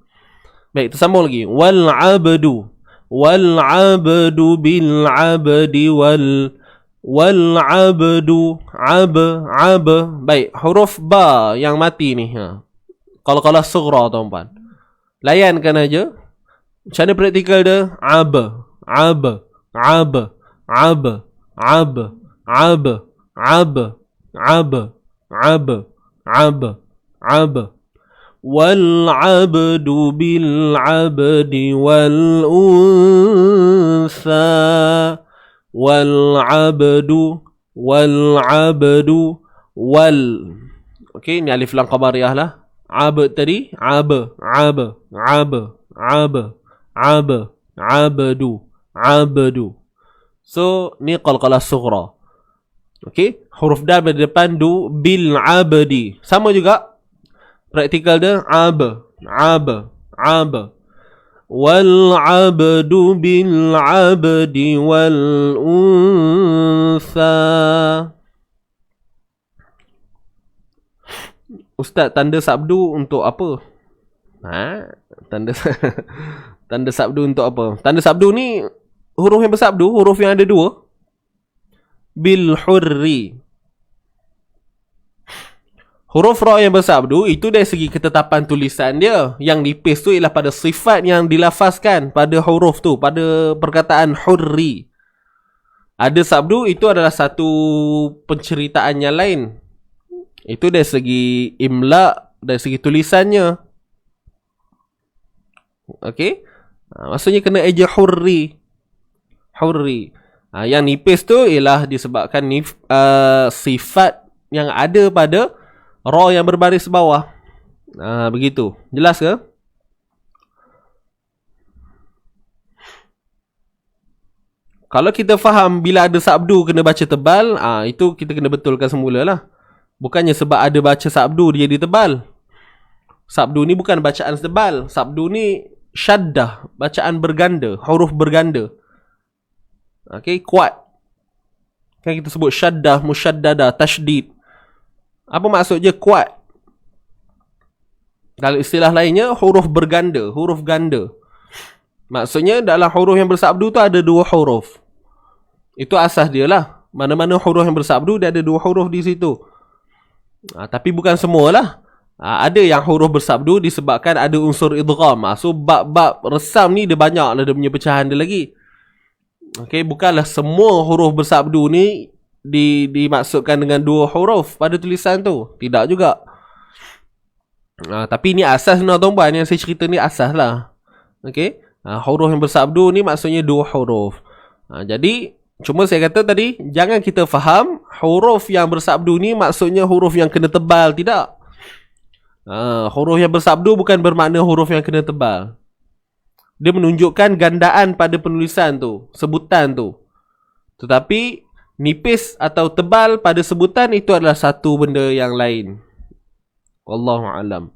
Baik, tersambung lagi. Wal-abdu. Wal-abdu bil-abdi wal-abdu. Ab. Baik, huruf ba yang mati ni. Kalau sughra tuan-puan, layankan aja. Macam mana praktikal dia? Ab. Ab. Ab. Ab. Ab. Ab. Ab. Ab. Ab. Ab. Ab. Wal-abdu bil-abdi wal-untha. Wal-abdu. Wal-abdu. Wal. Okey, ni alif lam qamariyah lah. Ab tadi. Ab. Ab. Ab. Ab. Ab. Abdu. Abdu. So, ni qalqalah sughra. Okey, huruf dal pada depan du bil-abdi. Sama juga. Praktikal dia ab. Ab. Ab. Wal-abdu bil-abdi wal-untha. Ustaz, tanda sabdu untuk apa? Tanda sabdu untuk apa? Tanda sabdu ni huruf yang bersabdu, huruf yang ada dua. Bil hurri. Huruf ra yang bersabdu itu dari segi ketetapan tulisan dia. Yang nipis tu ialah pada sifat yang dilafazkan pada huruf tu, pada perkataan hurri. Ada sabdu itu adalah satu penceritaan yang lain. Itu dari segi imla, dari segi tulisannya. Okey? Maksudnya kena eja hurri. Hurri. Yang nipis tu ialah disebabkan sifat yang ada pada ra yang berbaris bawah. Begitu. Jelas ke? Kalau kita faham bila ada sabdu kena baca tebal, itu kita kena betulkan semula lah. Bukannya sebab ada baca sabdu dia jadi tebal. Sabdu ni bukan bacaan tebal. Sabdu ni syaddah, bacaan berganda, huruf berganda. Okey, kuat. Kan kita sebut syaddah, musyaddadah, tasydid. Apa maksudnya kuat? Kalau istilah lainnya huruf berganda, huruf ganda. Maksudnya dalam huruf yang bersabdu tu ada dua huruf. Itu asas dia lah. Mana-mana huruf yang bersabdu dia ada dua huruf di situ. Tapi bukan semualah. Ada yang huruf bersabdu disebabkan ada unsur idgham. So bab-bab resam ni dia banyak lah dia punya pecahan dia lagi. Okey, bukanlah semua huruf bersabdu ni dimaksudkan dengan dua huruf pada tulisan tu. Tidak juga. Tapi ni asas tuan-tuan, yang saya cerita ni asas lah. Okey, huruf yang bersabdu ni maksudnya dua huruf. Jadi cuma saya kata tadi, jangan kita faham huruf yang bersabdu ni maksudnya huruf yang kena tebal. Tidak. Huruf yang bersabdu bukan bermakna huruf yang kena tebal. Dia menunjukkan gandaan pada penulisan tu, sebutan tu. Tetapi nipis atau tebal pada sebutan itu adalah satu benda yang lain. Wallahu a'lam.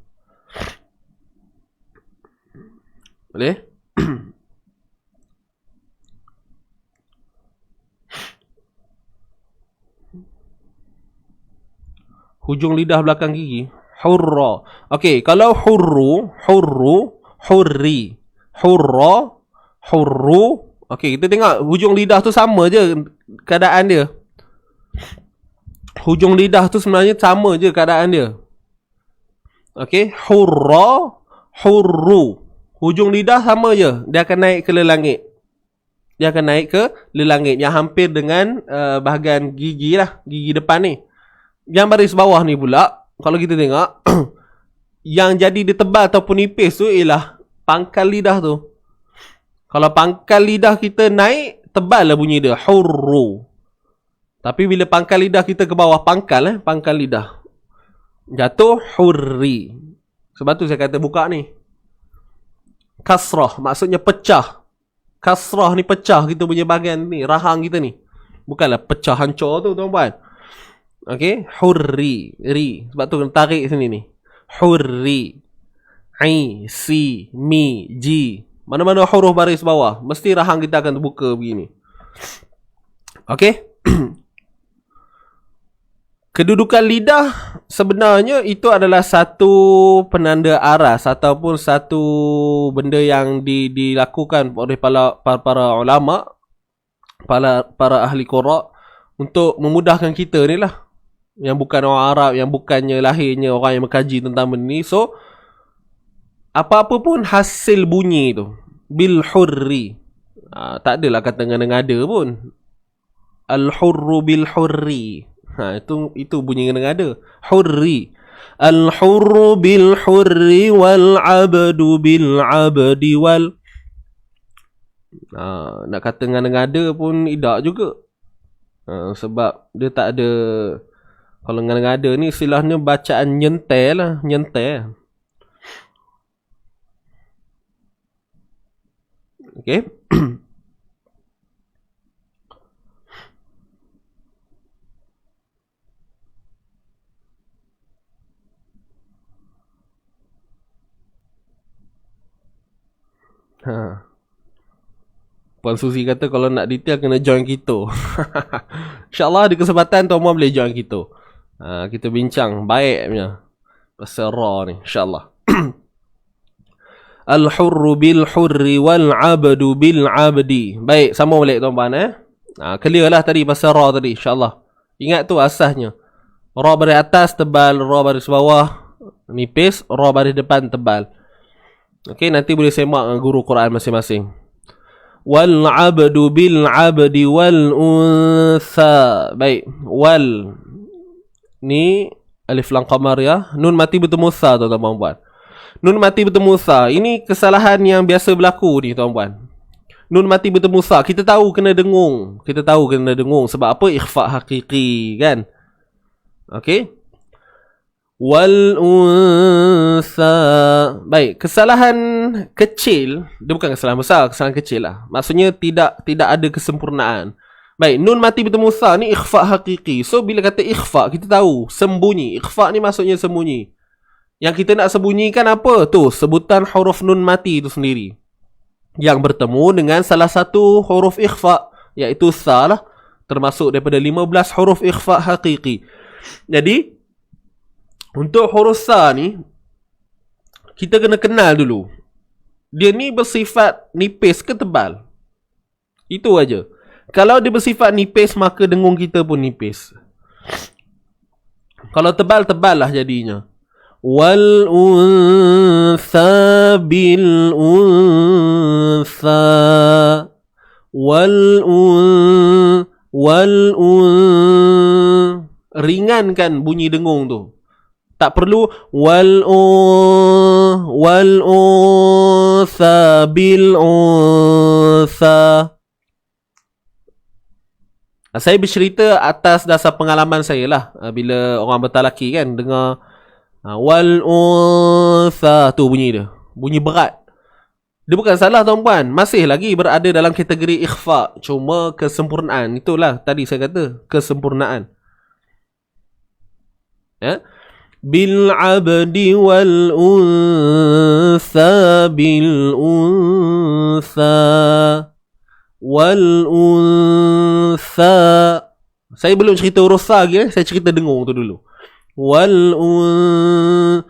Boleh? Hujung lidah belakang gigi. Hurra. Okey, kalau hurru, hurri. Hurra, hurru. Okey, kita tengok hujung lidah tu sama je keadaan dia. Hujung lidah tu sebenarnya sama je keadaan dia. Okey, hurra, hurru. Hujung lidah sama je. Dia akan naik ke lelangit. Dia akan naik ke lelangit yang hampir dengan bahagian gigi lah, gigi depan ni. Yang baris bawah ni pula, kalau kita tengok yang jadi dia tebal ataupun nipis tu ialah pangkal lidah tu. Kalau pangkal lidah kita naik, tebal lah bunyi dia, hurru. Tapi bila pangkal lidah kita ke bawah, pangkal lidah, jatuh, hurri. Sebab tu saya kata buka ni. Kasrah, maksudnya pecah. Kasrah ni pecah kita punya bahagian ni, rahang kita ni. Bukanlah pecah hancur tu tuan-tuan. Okey, hurri, ri. Sebab tu kena tarik sini ni. Hurri. I, si, mi, ji. Mana-mana huruf baris bawah, mesti rahang kita akan terbuka begini. Okey. Kedudukan lidah sebenarnya itu adalah satu penanda aras ataupun satu benda yang dilakukan oleh para ulama, para ahli qira untuk memudahkan kita ni lah, yang bukan orang Arab, yang bukannya lahirnya orang yang mengkaji tentang benda ni. So apa-apa pun hasil bunyi tu bil hurri, tak adalah kata ngada-ngada pun. Al hurru bil hurri, itu bunyi ngada-ngada. Hurri, al hurru bil hurri wal abdu bil abdi wal, nak kata ngada-ngada pun tidak juga. Sebab dia tak ada. Kalau ngada-ngada ni istilahnya bacaan nyentai lah, nyentai. Okay. Puan Suzy kata kalau nak detail kena join kita. InsyaAllah ada kesempatan tuan-tuan boleh join kita. Kita bincang baik punya pasal raw ni, insyaAllah. Al-hurru bil-hurri wal-abdu bil-abdi. Baik, sama balik tuan-tuan clear lah tadi pasal ra tadi, insyaAllah. Ingat tu asasnya. Ra baris atas tebal, ra baris bawah nipis, ra baris depan tebal. Okey, nanti boleh semak dengan guru Quran masing-masing. Wal-abdu bil-abdi wal-untha. Baik, wal ni alif lam qamar ya. Nun mati bertemu tha tuan-tuan. Nun mati bertemu tha. Ini kesalahan yang biasa berlaku ni tuan-tuan. Nun mati bertemu tha. Kita tahu kena dengung. Sebab apa? Ikhfa hakiki kan. Okey. Wal unsa. Baik, kesalahan kecil, dia bukan kesalahan besar, kesalahan kecil lah. Maksudnya tidak ada kesempurnaan. Baik, nun mati bertemu tha ni ikhfa hakiki. So bila kata ikhfa, kita tahu sembunyi. Ikhfa ni maksudnya sembunyi. Yang kita nak sembunyikan apa? Tu, sebutan huruf nun mati itu sendiri, yang bertemu dengan salah satu huruf ikhfa, iaitu tha lah. Termasuk daripada 15 huruf ikhfa hakiki. Jadi untuk huruf tha ni, kita kena kenal dulu. Dia ni bersifat nipis ke tebal? Itu aja. Kalau dia bersifat nipis, maka dengung kita pun nipis. Kalau tebal, tebal lah jadinya. Wal untha bil untha. Ringankan bunyi dengung tu. Tak perlu wal untha bil untha. Saya bercerita atas dasar pengalaman saya lah. Bila orang bertalaki kan, dengar wal untha tu bunyi dia. Bunyi berat. Dia bukan salah tuan-puan. Masih lagi berada dalam kategori ikhfa. Cuma kesempurnaan. Itulah tadi saya kata. Kesempurnaan. Ya. Bil abdi wal untha bil untha wal untha. Saya belum cerita huruf tha lagi. Saya cerita dengung tu dulu. Wal untha.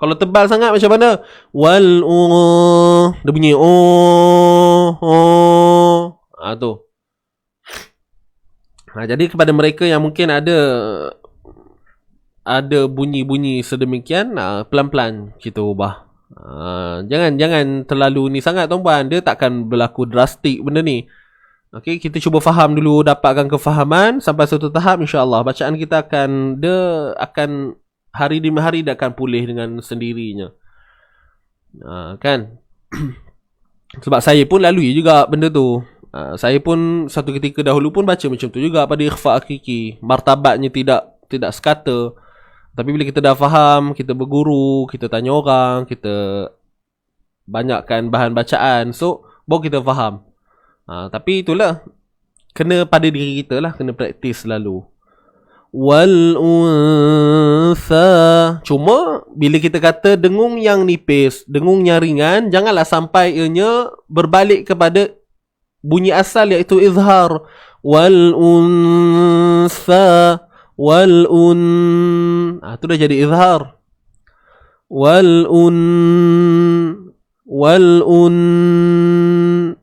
Kalau tebal sangat macam mana? Dia bunyi tu. Jadi kepada mereka yang mungkin ada bunyi-bunyi sedemikian, pelan-pelan kita ubah. Jangan terlalu ni sangat tuan-puan. Dia takkan berlaku drastik benda ni. Okey, kita cuba faham dulu, dapatkan kefahaman sampai satu tahap, insya-Allah bacaan kita akan hari demi hari dia akan pulih dengan sendirinya. Kan? Sebab saya pun lalui juga benda tu. Saya pun satu ketika dahulu pun baca macam tu juga pada ikhfa hakiki. Martabatnya tidak sekata. Tapi bila kita dah faham, kita berguru, kita tanya orang, kita banyakkan bahan bacaan, so baru kita faham. Tapi itulah, kena pada diri kita lah, kena praktis selalu. Wal untha. Cuma bila kita kata dengung yang nipis, dengung yang ringan, janganlah sampai ianya berbalik kepada bunyi asal, iaitu izhar. Wal untha tu dah jadi izhar.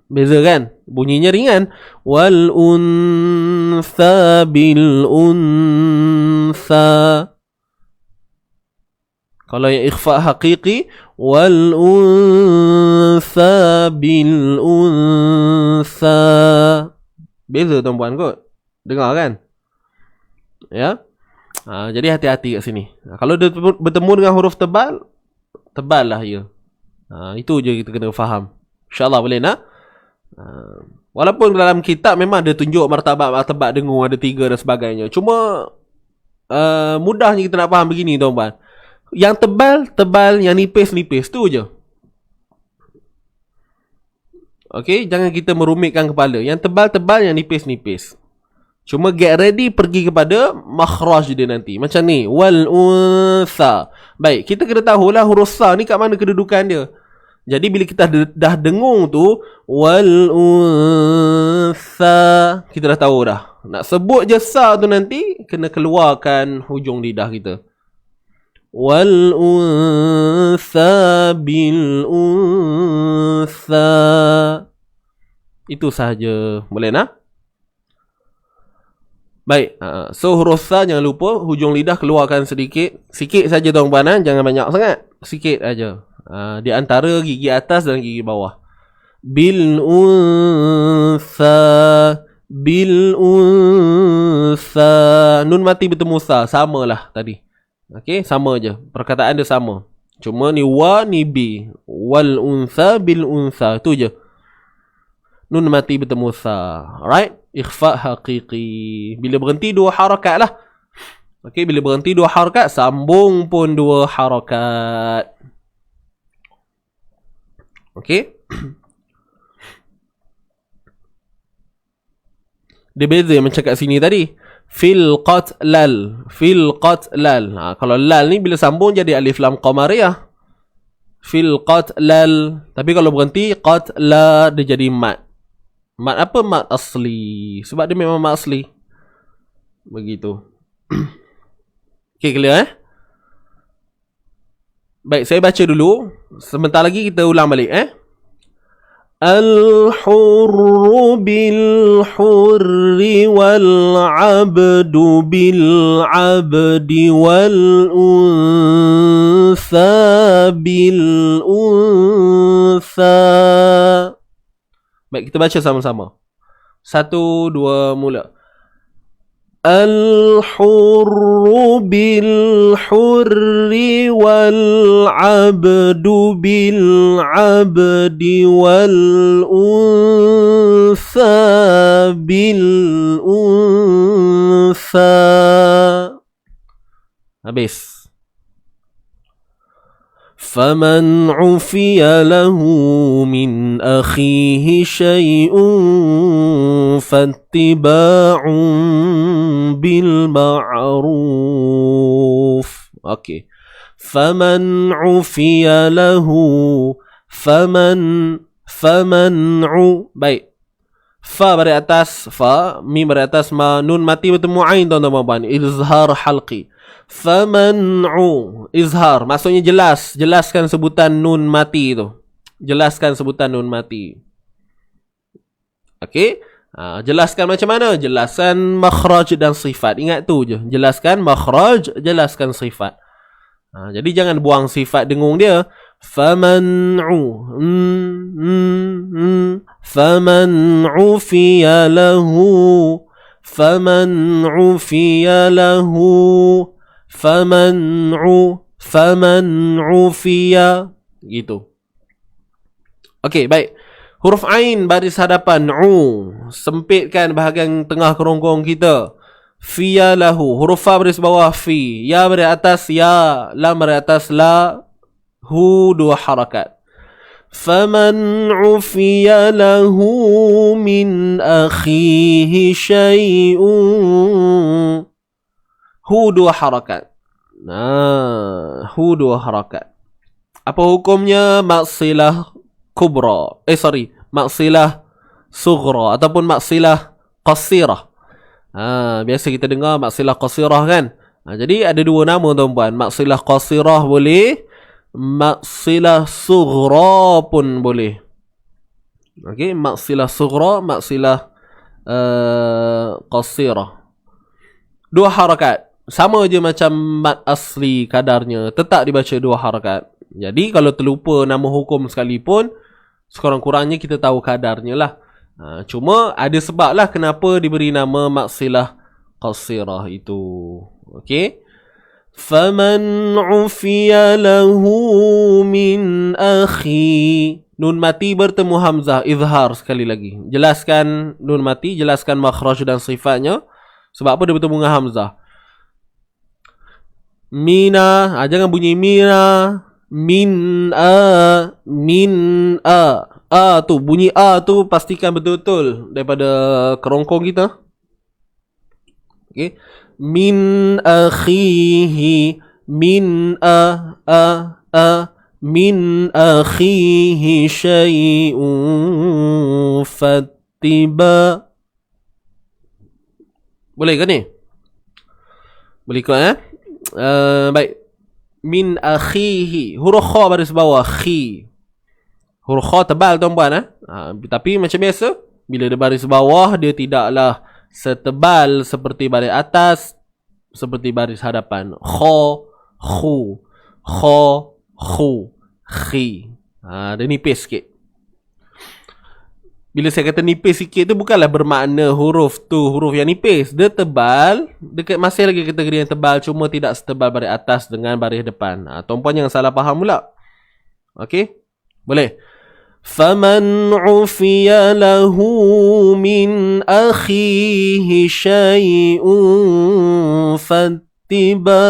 Beza kan? Bunyinya ringan. Wal untha bil untha. Kalau yang ikhfa hakiki, wal untha bil untha. Beza tuan-puan kot. Dengar kan? Ya. Jadi hati-hati kat sini. Kalau dia bertemu dengan huruf tebal, tebal lah ia. Itu je kita kena faham. InsyaAllah boleh nak? Walaupun dalam kitab memang ada tunjuk martabat dengung ada 3 dan sebagainya. Cuma mudahnya kita nak faham begini tuan-tuan. Yang tebal, yang nipis tu je. Okey, jangan kita merumitkan kepala. Yang tebal, yang nipis. Cuma get ready pergi kepada makhraj dia nanti. Macam ni, wal untha. Baik, kita kena tahulah huruf sa ni kat mana kedudukan dia. Jadi bila kita dah dengung tu wal untha, kita dah tahu dah. Nak sebut je sa tu nanti kena keluarkan hujung lidah kita. Wal untha bil untha. Itu sahaja. Boleh nak? Baik, so huruf sa jangan lupa hujung lidah keluarkan sedikit. Sikit saja tuan-puan, jangan banyak sangat. Sikit aja. Di antara gigi atas dan gigi bawah. Bil untha, bil untha. Nun mati bertemu sa, samalah tadi. Okey, sama je. Perkataan dia sama. Cuma ni wa ni bi. Wal untha bil untha, tu je. Nun mati bertemu sa. Alright? Ikhfa haqiqi. Bila berhenti dua harakat lah. Okey, bila berhenti dua harakat, sambung pun dua harakat. Okey. Dia beza macam kat sini tadi. Fil qatlal. Fil qatlal. Kalau lal ni bila sambung jadi alif lam qamariyah. Fil qatlal. Tapi kalau berhenti qatla, dia jadi mat. Mat apa? Mat asli. Sebab dia memang mat asli. Begitu. Okay, clear Baik, saya baca dulu. Sebentar lagi kita ulang balik Al-hurru bil-hurri wal-abdu bil-abdi wal-untha bil-untha. Baik, kita baca sama-sama. 1, 2, mula. Al-hurru bil-hurri wal-abdu bil-abdi wal-untha bil-untha. Habis. فمن عفي له من أخيه شيء فاتباع بالمعروف. Okay. فمن عفي له baik. Fa bari atas fa, mim bari atas ma, nun mati bertemu ain tuan-tuan. Izhar halqi. Faman'u, izhar, maksudnya jelas. Jelaskan sebutan nun mati tu. Jelaskan sebutan nun mati. Okey. Jelaskan macam mana? Jelaskan makhraj dan sifat. Ingat tu je. Jelaskan makhraj, jelaskan sifat. Jadi jangan buang sifat dengung dia. Faman'u, faman'u fiya lahu, faman'u fiya lahu, faman'u fiya, gitu. Okey, baik. Huruf ain baris hadapan u, sempitkan bahagian tengah kerongkong kita. Fiya lahu, huruf fa baris bawah fi, ya baris atas ya, lam baris atas la, hu dua harakat. فمن عفي له من أخيه شيء, hu dua harakat. Hu dua harakat. Apa hukumnya? Maksilah kubra. Maksilah sughra ataupun maksilah qasirah. Biasa kita dengar maksilah qasirah kan. Jadi ada dua nama tuan-puan. Maksilah qasirah boleh, maksilah sughra pun boleh. Okey, maksilah sughra, maksilah qasirah. Dua harakat. Sama je macam mat asli kadarnya, tetap dibaca dua harakat. Jadi kalau terlupa nama hukum sekalipun, sekurang-kurangnya kita tahu kadarnya lah. Cuma ada sebab lah kenapa diberi nama maksilah qasirah itu. Okey. فَمَنْ عُفِيَ لَهُ مِنْ أَخِي, nun mati bertemu hamzah, izhar sekali lagi. Jelaskan nun mati, jelaskan makhraj dan sifatnya. Sebab apa dia bertemu dengan hamzah? Mina, jangan bunyi mina. Min a, a tu, bunyi a tu pastikan betul-betul daripada kerongkong kita. Okey. Min akhihi, min a, min akhihi syai'un fattiba. Boleh ke ni? Boleh ke baik. Min akhihi, huruf kha baris bawah, khi. Huruf kha tebal tuan-puan tapi macam biasa bila dia baris bawah dia tidaklah setebal seperti baris atas, seperti baris hadapan. Kha, khu, kha, khu, khi. Dia nipis sikit. Bila saya kata nipis sikit tu bukanlah bermakna huruf tu huruf yang nipis. Dia tebal, dekat masih lagi kategori yang tebal, cuma tidak setebal baris atas dengan baris depan. Tuan-puan jangan salah faham pula. Okey? Boleh. Faman ufiya lahu min akhihi syai'un fattiba.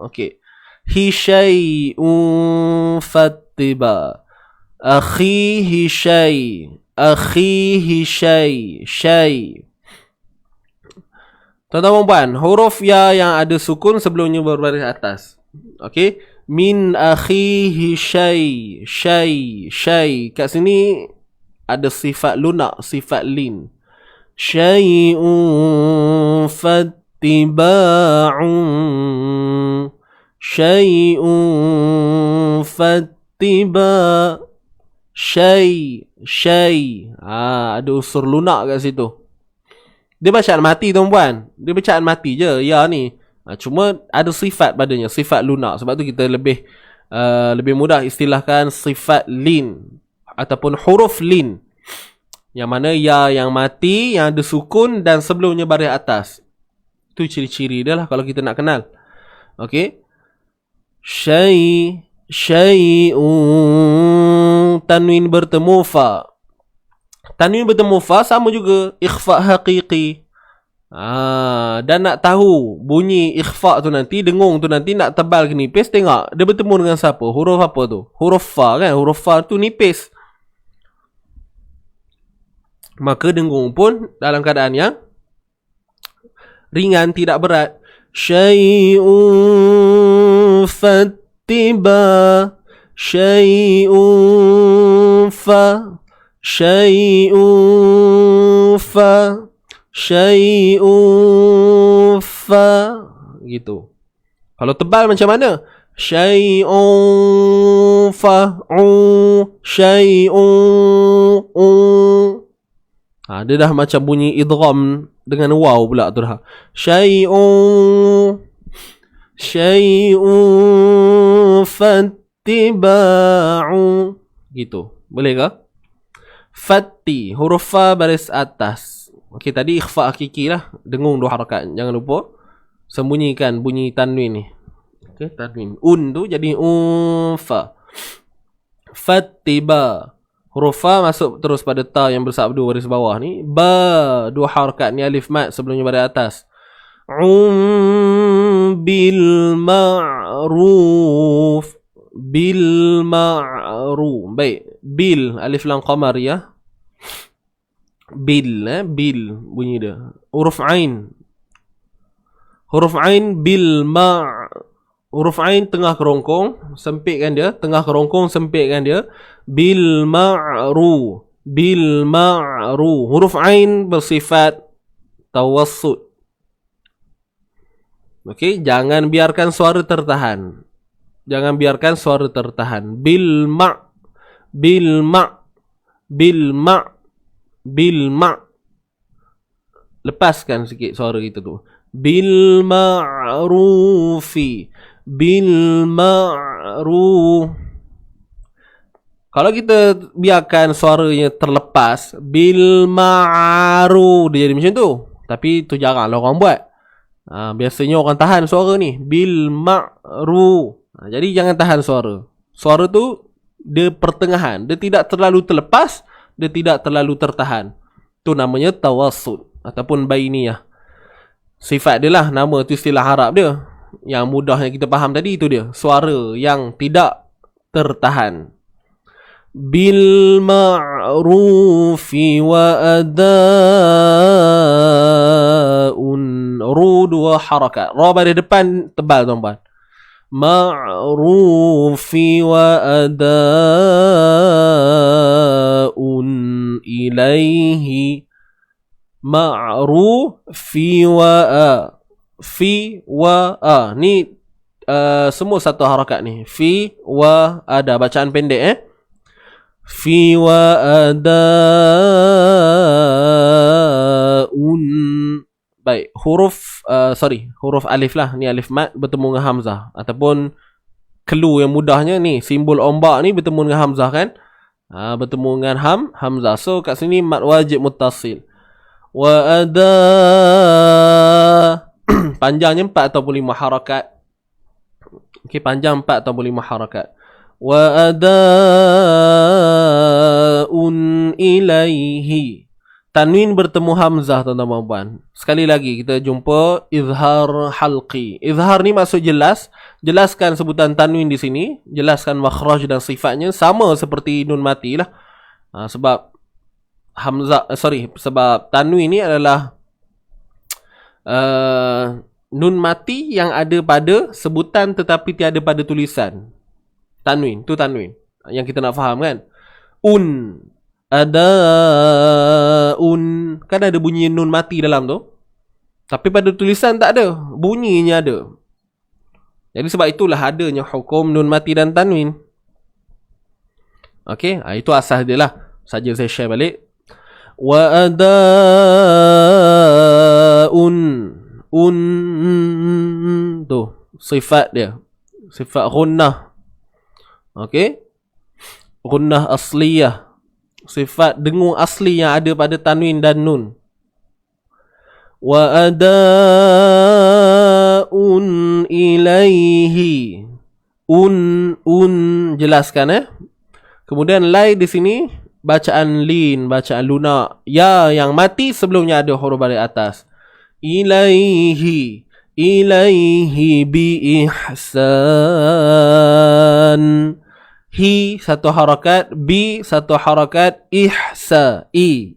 Okey. Hi syai'un fattiba. Akhihi syai'. Akhihi syai'. Syai'. Tuan-tuan puan, huruf ya yang ada sukun sebelumnya berbaris atas. Okey. Min akhihi syai'. Syai'. Syai'. Kat sini ada sifat lunak, sifat lin. Syai'un fattiba'un. Syai'un fattiba'. Syai'. Ada unsur lunak kat situ. Dia bacaan mati tuan-puan. Dia bacaan mati je ya ni. Cuma ada sifat padanya, sifat lunak. Sebab tu kita lebih mudah istilahkan sifat lin ataupun huruf lin. Yang mana ya yang mati, yang ada sukun dan sebelumnya baris atas. Tu ciri-ciri dia lah kalau kita nak kenal. Okey. Syai'un, tanwin bertemu fa. Tanwin bertemu fa sama juga ikhfa haqiqi. Dan nak tahu bunyi ikhfa tu nanti, dengung tu nanti nak tebal ke nipis, tengok dia bertemu dengan siapa? Huruf apa tu? Huruf fa kan? Huruf fa tu nipis. Maka dengung pun dalam keadaan yang ringan, tidak berat. Syai'un fattiba. Syai'un fa. Syai'un fa. Syai'un fa. Gitu. Kalau tebal macam mana? Syai'un fa'u. Syai'un. Dia dah macam bunyi idgham dengan waw pula tu dah. Syai'un fattiba'u. Gitu. Boleh ke? Fatti, huruf fa baris atas. Okey, tadi ikhfa hakiki lah, dengung 2 harakat. Jangan lupa sembunyikan bunyi tanwin ni. Okey, tanwin tu jadi fa. Fattiba, huruf fa masuk terus pada ta yang bersabdu baris bawah ni. Ba, 2 harakat ni alif mat sebelumnya baris atas. Bil ma'ruf. Bil ma'ruf. Baik, bil alif lam qamar ya. Bil bunyi dia. Huruf ain. Huruf ain bil ma'. Huruf ain tengah kerongkong, sempitkan dia, tengah kerongkong sempitkan dia. Bil ma'ru. Bil ma'ru. Huruf ain bersifat tawassut. Okey, jangan biarkan suara tertahan. Jangan biarkan suara tertahan. Bil ma'. Bil ma'. Bil ma'. Bil ma'. Lepaskan sikit suara kita tu. Bil ma'rufi. Bil ma'ruf. Kalau kita biarkan suaranya terlepas, bil ma'ru, dia jadi macam tu. Tapi tu jaranglah orang buat. Biasanya orang tahan suara ni. Bil ma'ru. Jadi jangan tahan suara. Suara tu dia pertengahan. Dia tidak terlalu terlepas, dia tidak terlalu tertahan. Tu namanya tawassut ataupun bainiyah. Sifat dia lah, nama tu istilah Arab dia. Yang mudahnya kita faham tadi itu dia. Suara yang tidak tertahan. Bil ma'rufi wa ada'un. Ru 2 harakat. Ra baris depan tebal tuan-tuan. ma'rufi wa ada'un ilaihi. Ma'rufi wa fi wa ni semua satu harakat ni. Fi wa ada, bacaan pendek fi wa ada'un. Baik, huruf huruf alif lah. Ni alif mat bertemu dengan hamzah. Ataupun clue yang mudahnya ni, simbol ombak ni bertemu dengan hamzah kan. Bertemu dengan hamzah. So kat sini mat wajib muttasil. Wa ada panjangnya 4 ataupun 5 harakat. Okey, panjang 4 ataupun 5 harakat. Wa adaun ilaihi. Tanwin bertemu hamzah, tuan-tuan dan puan. Sekali lagi kita jumpa izhar halqi. Izhar ni maksud jelas. Jelaskan sebutan tanwin di sini, jelaskan makhraj dan sifatnya sama seperti nun mati lah. Sebab sebab tanwin ni adalah nun mati yang ada pada sebutan tetapi tiada pada tulisan. Tanwin, tu tanwin yang kita nak faham kan. Ada kan ada bunyi nun mati dalam tu, tapi pada tulisan tak ada, bunyinya ada. Jadi sebab itulah adanya hukum nun mati dan tanwin. Okey, itu asas dia lah. Saja saya share balik. Wa adaun tu sifat dia, sifat ghunnah. Okey, ghunnah asliyah, sifat dengung asli yang ada pada tanwin dan nun. Wa adaun ilaihi. Jelaskan Kemudian lai di sini bacaan lin, bacaan lunak. Ya yang mati sebelumnya ada huruf balik atas. Ilaihi bi ihsan. Hi satu harakat, bi satu harakat, ihsa ih.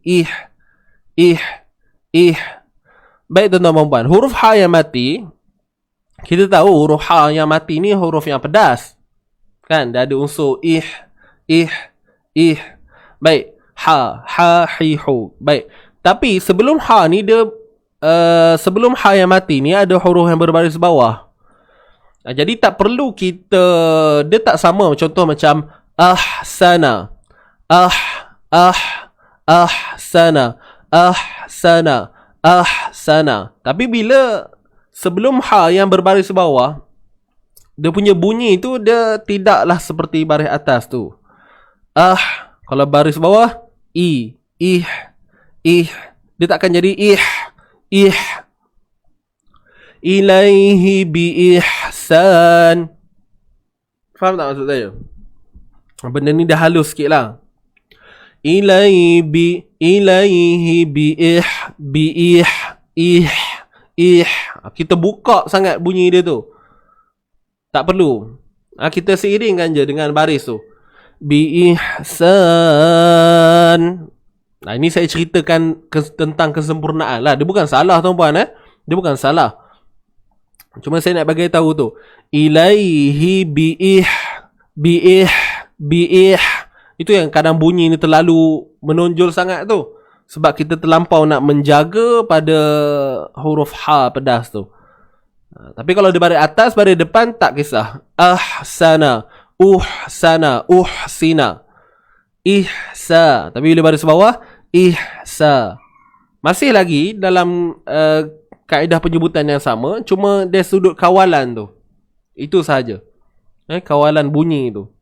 Baik tuan-tuan dan puan, huruf ha yang mati, kita tahu huruf ha yang mati ni huruf yang pedas. Kan dia ada unsur ih. Baik, ha hi hu. Baik. Tapi sebelum ha ni dia sebelum ha yang mati ni ada huruf yang berbaris bawah. Jadi tak perlu kita, dia tak sama contoh macam ahsana. Ahsana. Tapi bila sebelum ha yang berbaris bawah, dia punya bunyi tu dia tidaklah seperti baris atas tu. Kalau baris bawah ih. Dia takkan jadi ih. Ilaihi bi ihsan. Faham tak maksud saya? Benda ni dah halus sikit lah. Ilaihi bi ih. Kita buka sangat bunyi dia tu. Tak perlu. Kita seiringkan je dengan baris tu. Bi ihsan. Ini saya ceritakan tentang kesempurnaan lah. Dia bukan salah tuan-puan Dia bukan salah. Cuma saya nak bagi tahu tu. Ilaihi bi ih. Itu yang kadang bunyi ni terlalu menonjol sangat tu. Sebab kita terlampau nak menjaga pada huruf ha pedas tu. Tapi kalau di baris atas, baris depan tak kisah. Ahsana, uhsina, ihsa. Tapi bila baris bawah, ihsa. Masih lagi dalam kaedah penyebutan yang sama, cuma dari sudut kawalan tu. Itu sahaja. Kawalan bunyi tu.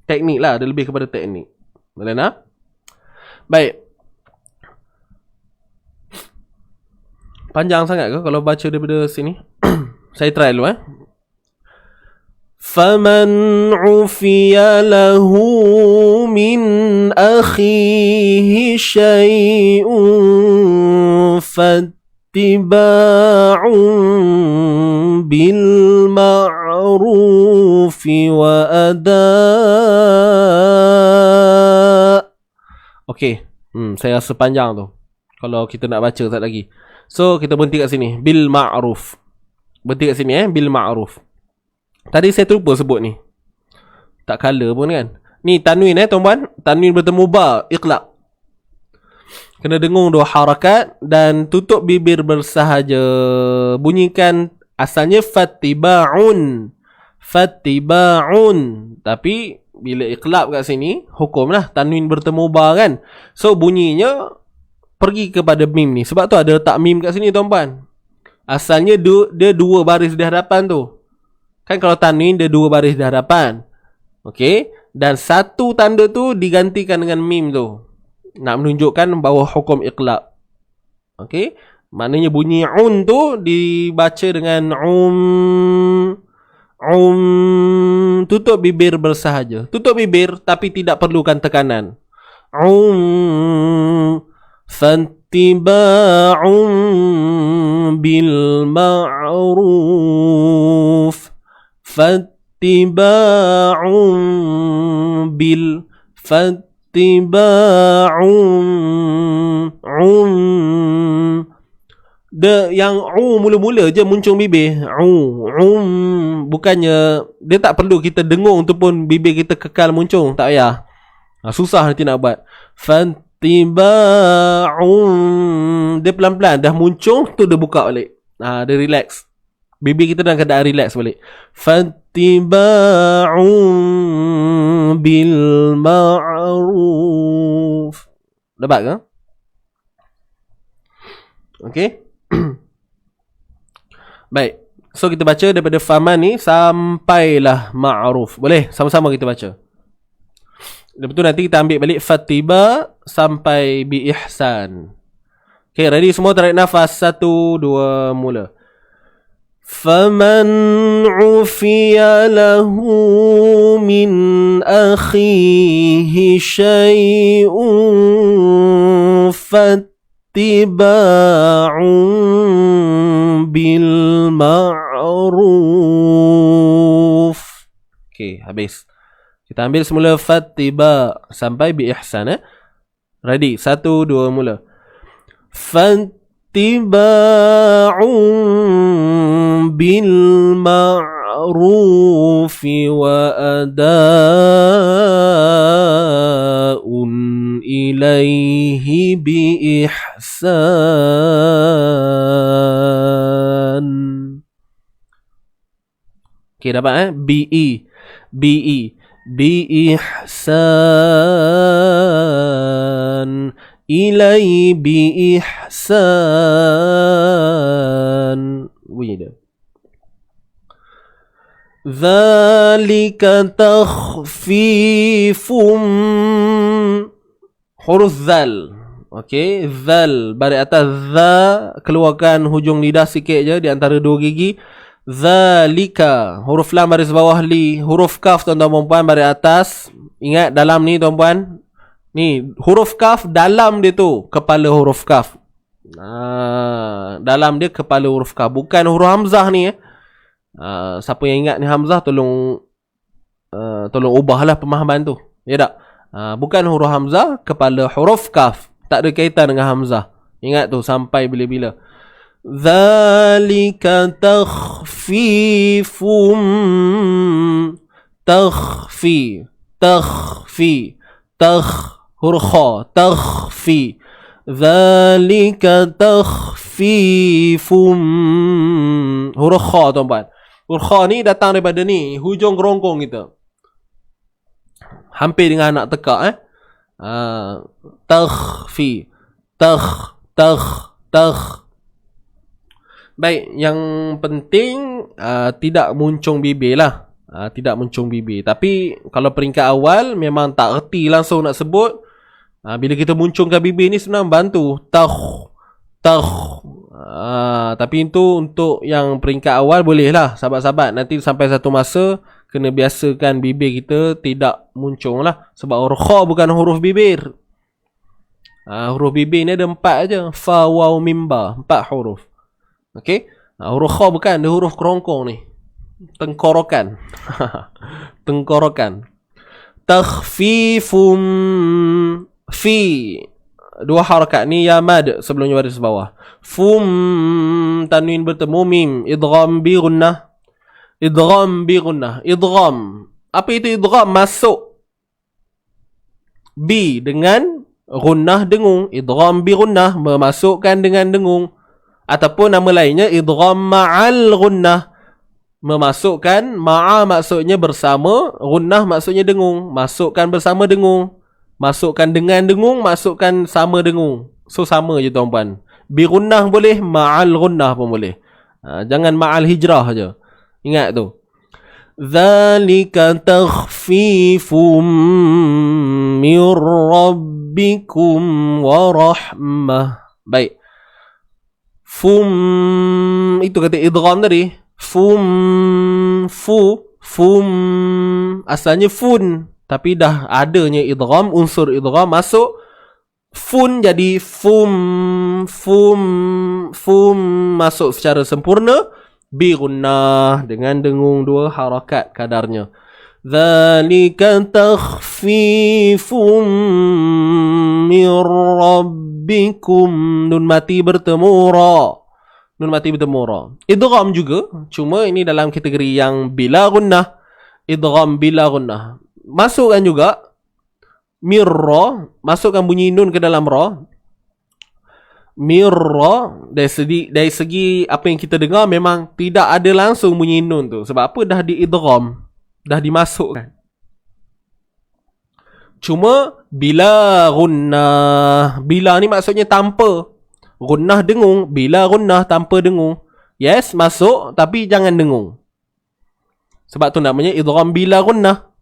Teknik lah, ada lebih kepada teknik. Boleh nak? Baik. Panjang sangat ke kalau baca daripada sini? Saya try dulu فَمَنْ عُفِيَ لَهُ مِنْ أَخِيهِ شَيْءٌ فَاتِّبَاعٌ بِالْمَعْرُوفِ وَأَدَاءٌ. Okey, saya rasa panjang tu kalau kita nak baca tak lagi. So kita berhenti kat sini. Bil ma'ruf. Berhenti kat sini bil ma'ruf. Tadi saya terlupa sebut ni. Tak kala pun kan. Ni tanwin tuan-puan. Tanwin bertemu ba, iqlab. Kena dengung 2 harakat dan tutup bibir bersahaja. Bunyikan asalnya fattiba'un. Fattiba'un. Tapi bila iqlab kat sini, hukum lah tanwin bertemu ba kan. So bunyinya pergi kepada mim ni. Sebab tu ada letak mim kat sini tuan-puan. Asalnya dia 2 baris di hadapan tu. Kan kalau tanwin dia 2 baris di hadapan. Okey. Dan satu tanda tu digantikan dengan mim tu. Nak menunjukkan bahawa hukum iqlab. Okey. Maknanya bunyi un tu dibaca dengan tutup bibir bersahaja. Tutup bibir tapi tidak perlukan tekanan. Fattiba'un bil ma'ruf. Fattiba'un bil yang mula-mula je muncung bibir. Bukannya dia tak perlu kita dengung tu pun bibir kita kekal muncung, tak payah. Susah nanti nak buat. Fattiba'un, dia pelan-pelan dah muncung tu dia buka balik. Dia relax. Bibir kita dalam keadaan relax balik. Fattiba'un bil ma'ruf. Dapat ke? Okey. Baik. So kita baca daripada faman ni sampailah ma'ruf. Boleh? Sama-sama kita baca. Lepas tu nanti kita ambil balik fattiba sampai bi ihsan. Okay, ready semua? Tarik nafas. 1, 2, mula. فَمَنْ عُفِيَ لَهُ مِنْ أَخِيهِ شَيْءٌ فَاتِّبَاعٌ بِالْمَعْرُوفِ. Okay, habis. Kita ambil semula fattiba sampai bi ihsan. Ready? 1, 2, mula. Ittiba'un bil ma'rufi wa ada'un ilaihi bi ihsan. Okay, dapat bi ihsan. Ilai bi ihsan. Bunyi dia. Zalika takhfifum. Huruf zal. Okey, zal baris atas za, keluarkan hujung lidah sikit je di antara 2 gigi. Zalika. Huruf lam baris bawah li. Huruf kaf tuan-tuan puan baris atas. Ingat dalam ni tuan-puan. Ni huruf kaf dalam dia tu kepala huruf kaf. Dalam dia kepala huruf kaf, bukan huruf hamzah ni. Siapa yang ingat ni hamzah tolong ubahlah pemahaman tu. Ya tak? Bukan huruf hamzah, kepala huruf kaf. Tak ada kaitan dengan hamzah. Ingat tu sampai bila-bila. Zalika takhfifum. Takhfi. Huruf kha, takhfi. Zalika takhfifum. Huruf kha tuan-puan. Huruf kha ni datang daripada ni, hujung kerongkong kita. Hampir dengan anak tekak takhfi. Baik, yang penting tidak muncung bibir lah. Tidak muncung bibir. Tapi kalau peringkat awal memang tak erti langsung nak sebut. Bila kita muncungkan bibir ni sebenarnya bantu. Tapi itu untuk yang peringkat awal boleh lah sahabat-sahabat. Nanti sampai satu masa kena biasakan bibir kita tidak muncung lah. Sebab huruf kha bukan huruf bibir. Huruf bibir ni ada 4 aja. Fa, waw, mim, ba. 4 huruf. Okey. Huruf kha bukan, dia huruf kerongkong ni. Tengkorokan. Takhfifum. Fi. dua harakat ni ya mad sebelumnya baris bawah. Fum tanwin bertemu mim, idgham bi gunnah. Idgham bi gunnah. Idgham. Apa itu idgham? Masuk bi dengan gunnah dengung. Idgham bi gunnah, memasukkan dengan dengung. Ataupun nama lainnya idgham ma'al gunnah, memasukkan. Ma'a maksudnya bersama, gunnah maksudnya dengung. Masukkan bersama dengung, masukkan dengan dengung, masukkan sama dengung. So sama je tuan-puan. Bi gunnah boleh, ma'al gunnah pun boleh. Jangan ma'al hijrah je. Ingat tu. Zalika takhfifum min rabbikum wa rahmah. Baik. Fum, itu kata idgham tadi. Fum, fum. Asalnya fun, tapi dah adanya idgham, unsur idgham masuk. Fun jadi fum masuk secara sempurna. Bi gunnah dengan dengung dua harakat kadarnya. Zalika takhfifum min rabbikum. Nun mati bertemu ra. Nun mati bertemu ra. Idgham juga, cuma ini dalam kategori yang bila gunnah. Idgham bila gunnah. Masukkan juga mirra, masukkan bunyi nun ke dalam ra. Mirra, dari segi apa yang kita dengar memang tidak ada langsung bunyi nun tu. Sebab apa? Dah diidgham, dah dimasukkan. Cuma bila gunnah, bila ni maksudnya tanpa gunnah dengung. Bila gunnah tanpa dengung, yes, masuk tapi jangan dengung. Sebab tu namanya idgham bila gunnah.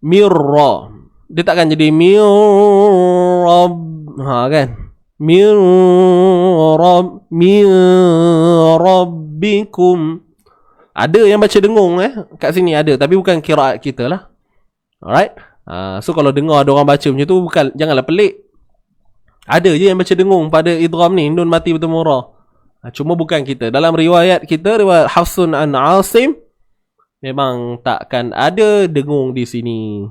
Mirra, dia takkan jadi mirrab, kan? Mirabbikum. Ada yang baca dengung kat sini ada, tapi bukan qiraat kita lah. Alright. So kalau dengar ada orang baca macam tu, bukan, janganlah pelik. Ada je yang baca dengung pada idgham ni, nun mati bertemu ra. Cuma bukan kita. Dalam riwayat kita, riwayat Hafsun an Asim, memang takkan ada dengung di sini.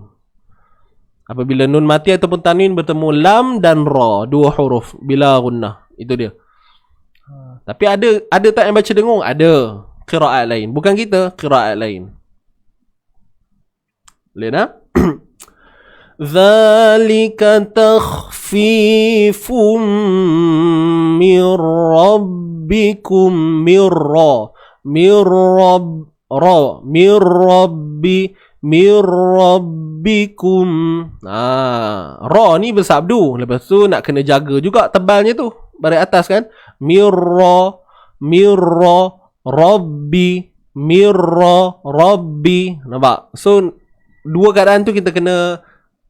Apabila nun mati ataupun tanwin bertemu lam dan ra, dua huruf bila gunnah, itu dia. Tapi ada tak yang baca dengung? Ada. Qiraat lain, bukan kita, qiraat lain. Boleh tak? Zalika takhfifum min rabbikum mirra. Mirrabbikum. Ra ni bersabdu. Lepas tu nak kena jaga juga tebalnya tu, baris atas kan. Mirra rabbi. Nampak? So dua keadaan tu kita kena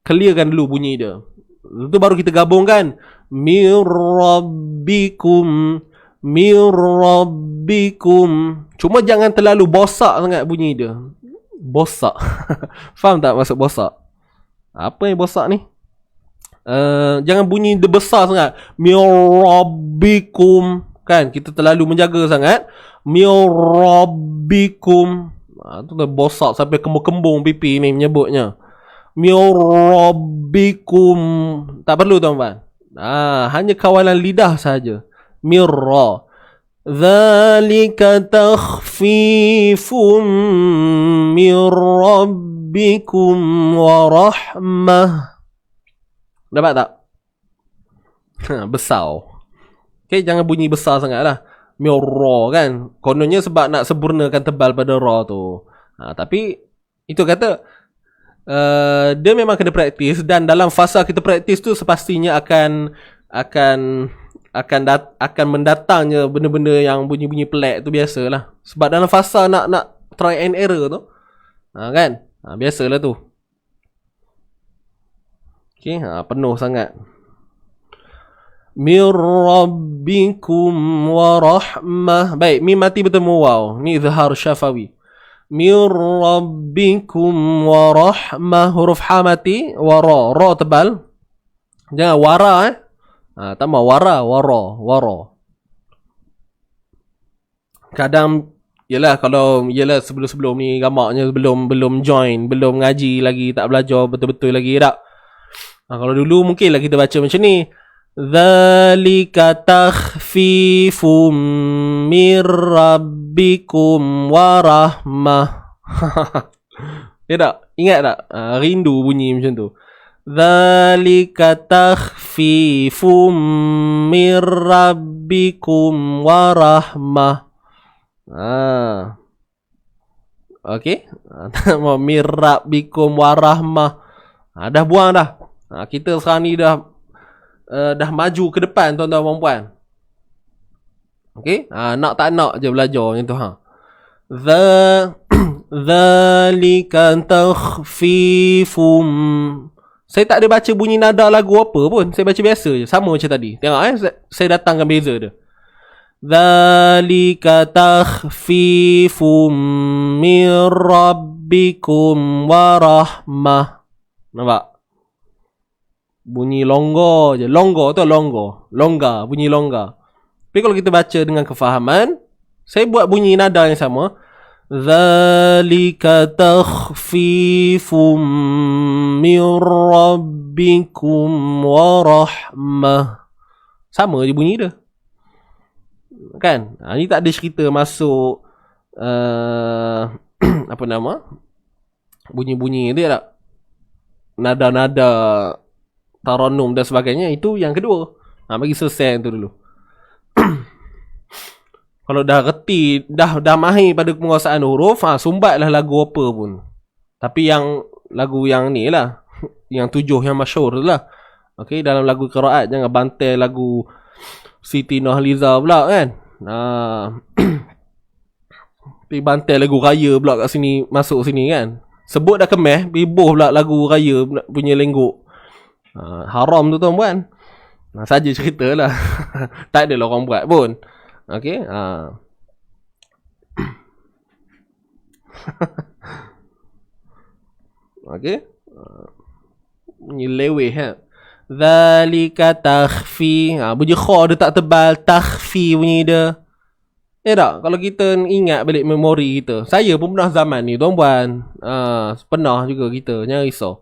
clearkan dulu bunyi dia. Itu baru kita gabungkan. Mirrabbikum. Cuma jangan terlalu bosak sangat bunyi dia. Bosak. Faham tak maksud bosak? Apa yang bosak ni? Jangan bunyi dia besar sangat. Mirabbikum, kan? Kita terlalu menjaga sangat. Mirabbikum. Tu dah bosak sampai kembung-kembung pipi ni menyebutnya. Mirabbikum. Tak perlu tuan-tuan. Hanya kawalan lidah saja. Mirra. Zalika takhfifum min rabbikum wa rahmah. Dapat tak? Besar. Okay, jangan bunyi besar sangat lah. Mirra kan. Kononnya sebab nak sempurnakan tebal pada ra tu. Tapi itu kata dia memang kena praktis. Dan dalam fasa kita praktis tu sepastinya akan mendatangnya benda-benda yang bunyi-bunyi pelik tu, biasalah. Sebab dalam fasa nak try and error tu, kan? Biasalah tu. Okay, penuh sangat. Mir rabbikum wa rahmah. Baik, mim mati bertemu waw. Ni izhar syafawi. Mir rabbikum wa rahmah. Huruf ha mati, wa ra. Ra tebal. Jangan wara tambah wara. Kadang yelah, kalau yelah sebelum ni gamaknya belum join, belum ngaji lagi, tak belajar betul-betul lagi tak. Kalau dulu mungkinlah kita baca macam ni. Dzalika takhfifum mir rabbikum wa rahmah. Ya tak? Ingat tak? Rindu bunyi macam tu. Dzalika takhfifum mir rabbikum wa rahmah. Okey. Mir rabbikum wa rahmah. Dah buang dah. Kita sekarang ni dah maju ke depan tuan-tuan dan puan. Okey? Nak tak nak je belajar macam tu Dzalika takhfifum. Saya tak ada baca bunyi nada lagu apa pun. Saya baca biasa je. Sama macam tadi. Tengok saya datangkan beza dia. Dzalika takhfifum mir rabbikum wa rahmah. Nampak? Bunyi longgar je. Longgar tu longgar. Longgar. Bunyi longgar. Tapi kalau kita baca dengan kefahaman, saya buat bunyi nada yang sama. Dzalika takhfifum mir rabbikum wa rahmah. Sama je bunyi dia. Kan? Ni tak ada cerita masuk apa nama? Bunyi-bunyi dia tak? Nada-nada taranum dan sebagainya. Itu yang kedua. Bagi selesai yang tu dulu. Kalau dah reti, dah mahir pada penguasaan huruf, sumbatlah lagu apa pun. Tapi yang lagu yang ni lah, yang 7 yang masyhur tu lah. Okay, dalam lagu qiraat jangan bantai lagu Siti Nurhaliza pula kan. Pergi bantai lagu raya pula kat sini, masuk sini kan. Sebut dah kemeh, bibuh pula lagu raya punya lengguk. Haram tu tuan-puan. Saja cerita lah. Tak adalah orang buat pun. Okay. Okay. Bunyi leweh Dzalika takhfi. Bunyi kha dia tak tebal. Takhfi bunyi dia. Tak? Kalau kita ingat balik memori kita. Saya pun pernah zaman ni tuan-puan. Pernah juga kita. Jangan risau.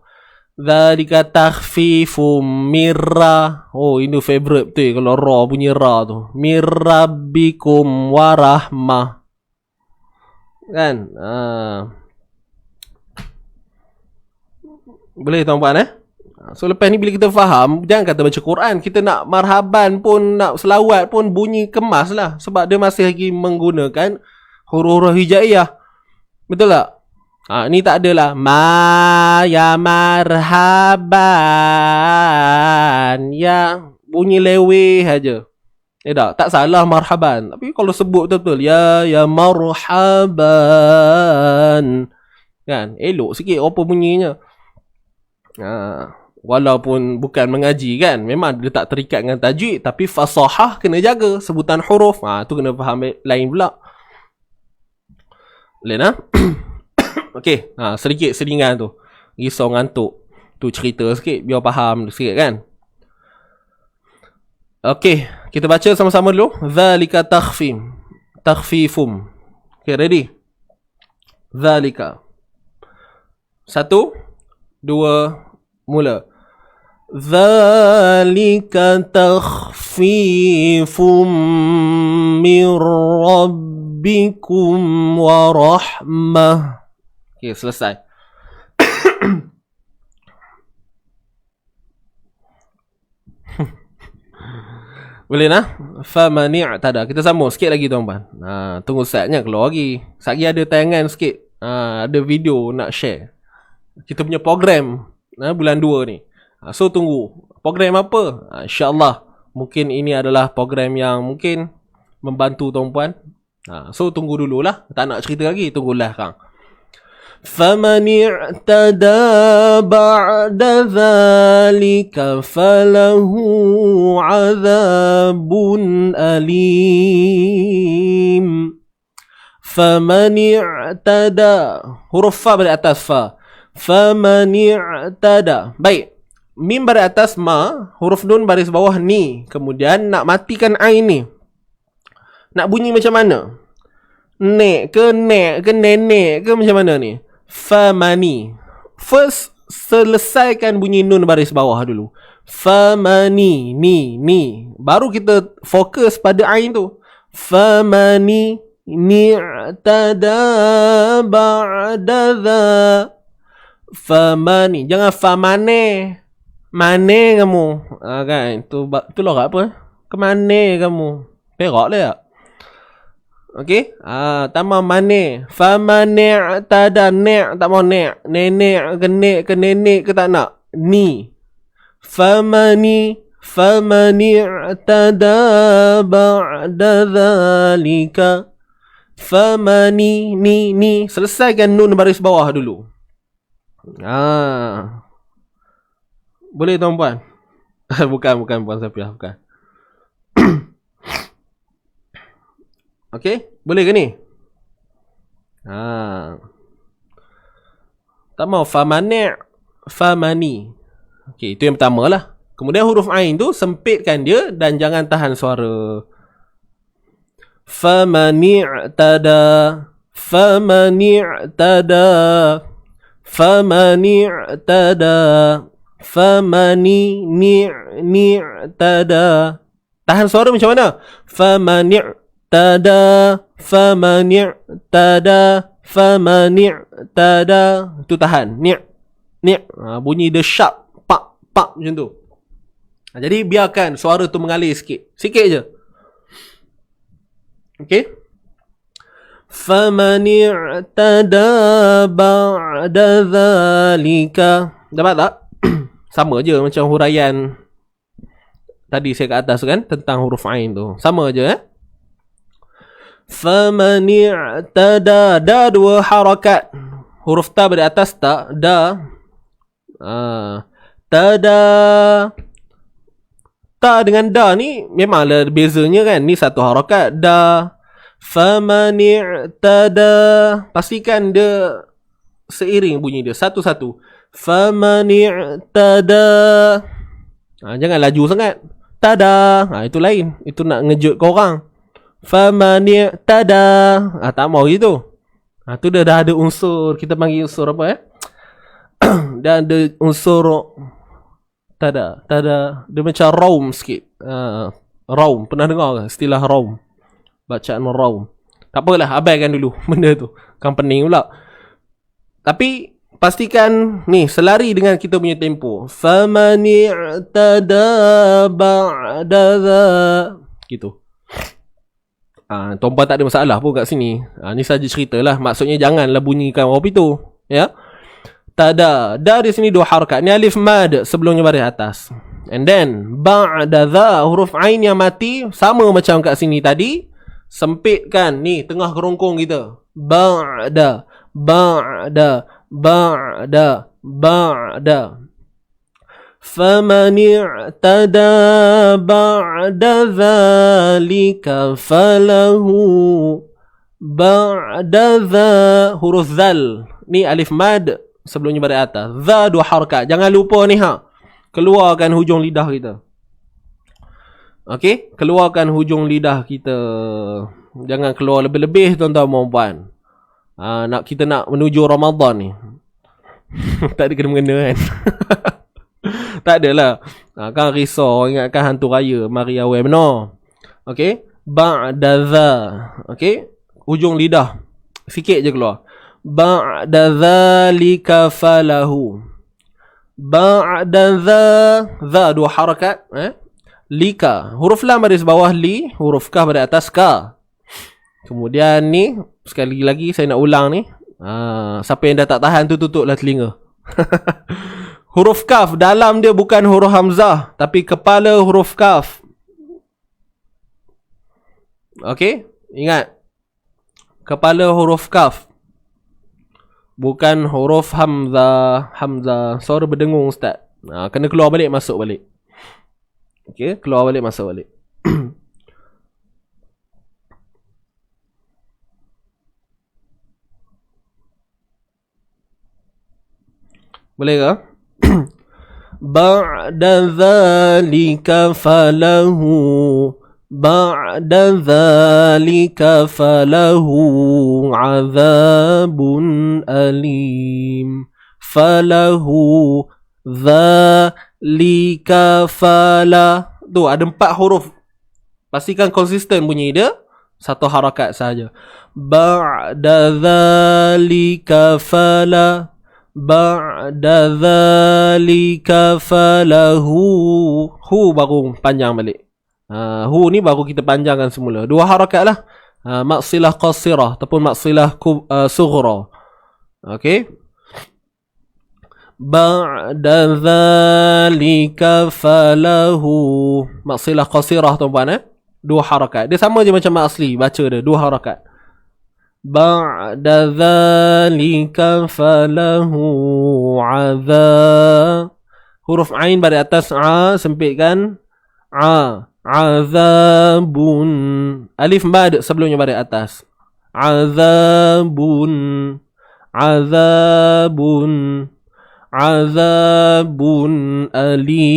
Dzalika takhfifum mirra. Ini favorite betul kalau ra bunyi ra tu. Mirrabbikum warahmah. Kan? Boleh tuan-puan So lepas ni bila kita faham, jangan kata baca Quran, kita nak marhaban pun, nak selawat pun bunyi kemas lah. Sebab dia masih lagi menggunakan huruf-huruf hijaiyah. Betul tak? Ni tak adalah ma ya marhaban. Ya bunyi leweh aja. Tak salah marhaban. Tapi kalau sebut betul-betul ya marhaban. Kan? Elok sikit apa bunyinya. Walaupun bukan mengaji kan, memang dia tak terikat dengan tajwid, tapi fasahah kena jaga, sebutan huruf tu kena faham lain pula. Boleh okey, sedikit selingan tu. Risau ngantuk. Tu cerita sikit biar faham sikit kan. Okey, kita baca sama-sama dulu. Dzalika takhfifum. Okey, ready? Dzalika. 1 2 mula. Dzalika takhfifum mir rabbikum wa rahmah. Okay, selesai. Boleh famani'tada. Kita sambung sikit lagi tuan-tuan. Tunggu saatnya keluar lagi. Saat lagi ada tayangan sikit. Ada video nak share. Kita punya program bulan 2 ni. So tunggu. Program apa? InsyaAllah. Mungkin ini adalah program yang mungkin membantu tuan-puan. So tunggu dululah. Tak nak cerita lagi. Tunggulah kang. فَمَنِ اعْتَدَى بَعْدَ ذَلِكَ فَلَهُ عَذَابٌ أَلِيمٌ. فَمَنِ اعْتَدَى. Huruf fa balik atas fa. فَمَنِ اعْتَدَى. Baik. Mim baris atas ma. Huruf nun baris bawah ni. Kemudian nak matikan ain ni. Nak bunyi macam mana? Nek ke nenek ke macam mana ni? Famani. First, selesaikan bunyi nun baris bawah dulu. famani, ni. Baru kita fokus pada ain tu. Famani ni'tada ba'da dha. Famani, jangan famane. Mane kamu. Kan, tu lorak apa? Kemane kamu? Perak lah ya. Okey, tambah mane. Famane tada ne' tak mau ne'. Nenek ke nek ke nenek ke tak nak. Ni. Famani tada ba'da dhalika. Famani ni. Selesaikan nun baris bawah dulu. Boleh tuan-puan? bukan Puan Safiah, bukan. Okey, boleh ke ni? Tak mau famani. Okey, itu yang pertama lah. Kemudian huruf ain tu sempitkan dia dan jangan tahan suara. Famani i'tada. Famani ni'tada. Tahan suara macam mana? Famani i'tada. Tu tahan. Ni'. Bunyi dia sharp. Pak macam tu. Jadi biarkan suara tu mengalir sikit. Sikit je. Okey. Famani i'tada ba'da dhalika. Dapat tak? Sama je macam huraian tadi saya kat atas tu kan, tentang huruf ain tu. Sama je Famani i'tada. Da dua harakat. Huruf ta dari atas tak. Da. Tada. Ta dengan da ni memanglah bezanya kan. Ni satu harakat. Da. Famani i'tada. Pastikan dia seiring bunyi dia. Satu-satu. Famani i'tada. Jangan laju sangat. Tada. Itu lain. Itu nak ngejut kau orang. Famani i'tada. Tak mau gitu. Tu dah ada unsur. Kita panggil unsur apa dan ada unsur tada. Dia macam raum sikit. Raum. Pernah dengar ke istilah raum? Bacaan raum. Tak apalah, abaikan dulu benda tu. Kan pening pula. Tapi pastikan ni selari dengan kita punya tempo. Famani i'tada ba'da dha. Gitu. Tuan-puan tak ada masalah pun kat sini. Ni saja ceritalah. Maksudnya janganlah bunyikan apa itu. Ya. Tada. Da di sini dua harakat. Ni alif mad sebelumnya baris atas. And then ba'da dha, huruf ain yang mati sama macam kat sini tadi. Sempitkan ni tengah kerongkong kita. Ba'da. Famani i'tada ba'da dhalika falahu. Ba'da dha, huruf dhal. Ni alif mad sebelumnya baris atas. Dha dua harakat. Jangan lupa ni keluarkan hujung lidah kita. Okey, keluarkan hujung lidah kita. Jangan keluar lebih-lebih tuan-tuan puan. Kita nak menuju Ramadan ni. Tak ada kena-mengena kan. Tak adalah. Kan risau ingatkan hantu raya. Mari awal benar. Okey, ba'da dha. Okey, hujung lidah sikit je keluar. Ba'da dhalika falahu. Ba'da dha dua harakat. Lika. Huruf lam baris bawah li. Huruf kaf pada atas ka. Kemudian ni sekali lagi saya nak ulang ni. Siapa yang dah tak tahan tu tutuplah telinga. Huruf kaf dalam dia bukan huruf hamzah, tapi kepala huruf kaf. Okey, ingat. Kepala huruf kaf. Bukan huruf hamzah. Suara berdengung ustaz. Kena keluar balik, masuk balik. Okey, keluar balik, masuk balik. Boleh ke? Ba'da dhalika falahu. Ba'da dhalika falahu azabun alim. Falahu Likafala. Tu ada 4 huruf. Pastikan konsisten bunyi dia. Satu harakat saja. Ba'da dhalika fala. Ba'da dhalika falahu. Hu baru panjang balik. Hu ni baru kita panjangkan semula. 2 harakat lah. Maksilah qasirah ataupun maksilah sughra. Okey. Ba'da dhalika falahu. Maksilah qasirah tuan-puan 2 harakat. Dia sama je macam asli baca dia 2 harakat. Ba'da dhalika falahu adza. Huruf ain pada atas sempitkan azabun. Alif mad sebelumnya pada atas. Azabun. Azabun alim.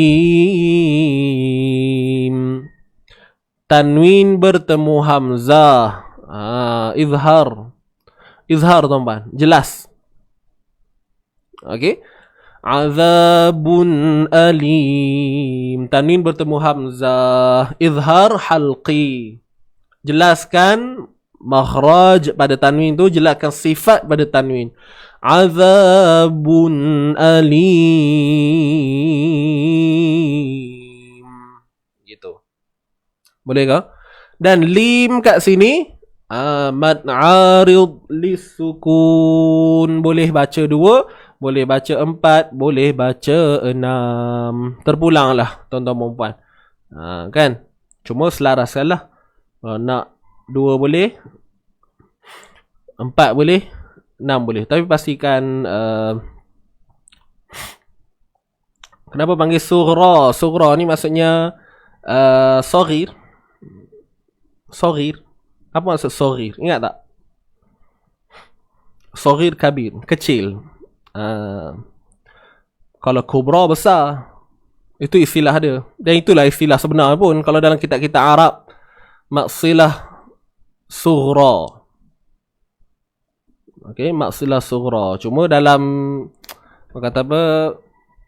Tanwin bertemu hamzah. Izhar tuan-tuan. Jelas. Okey. Azabun alim. Tanwin bertemu hamzah. Izhar halqi. Jelaskan makhraj pada tanwin tu. Jelaskan sifat pada tanwin. Azabun alim. Gitu. Boleh ke? Dan lim kat sini mad arid lisukun. Boleh baca 2, boleh baca 4, boleh baca 6. Terpulanglah tuan-tuan dan puan. Kan? Cuma selaraskanlah. Nak 2 boleh, 4 boleh, 6 boleh. Tapi pastikan kenapa panggil sughra? Sughra ni maksudnya saghir. Saghir. Apa maksud saghir? Ingat tak? Saghir kabir, kecil. Kalau kubra besar. Itu istilah dia. Dan itulah istilah sebenar pun. Kalau dalam kitab-kitab Arab, maksilah sughra. Okey, maksilah sughra. Cuma dalam kata apa,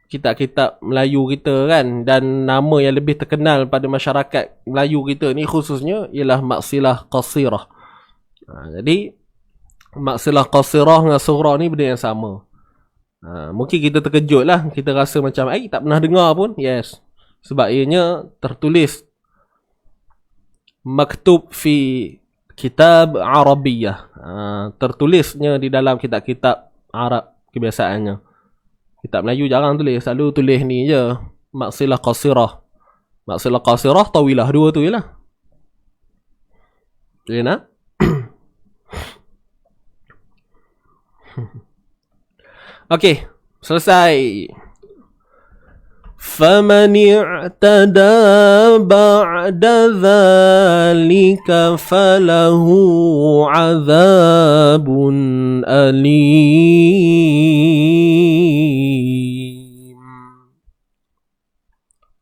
kitab-kitab Melayu kita kan, dan nama yang lebih terkenal pada masyarakat Melayu kita ni khususnya ialah maksilah qasirah. Jadi maksilah qasirah dengan sughra ni benda yang sama. Mungkin kita terkejut lah. Kita rasa macam tak pernah dengar pun. Yes. Sebab ianya tertulis maktub fi kitab Arabiyah. Tertulisnya di dalam kitab-kitab Arab kebiasaannya. Kitab Melayu jarang tulis. Selalu tulis ni je. Maksilah qasirah. Maksilah qasirah tawilah. 2 tu je lah. Boleh nak? Okey. Selesai. فَمَنِ اعْتَدَى بَعْدَ ذَلِكَ فَلَهُ عَذَابٌ أَلِيمٌ.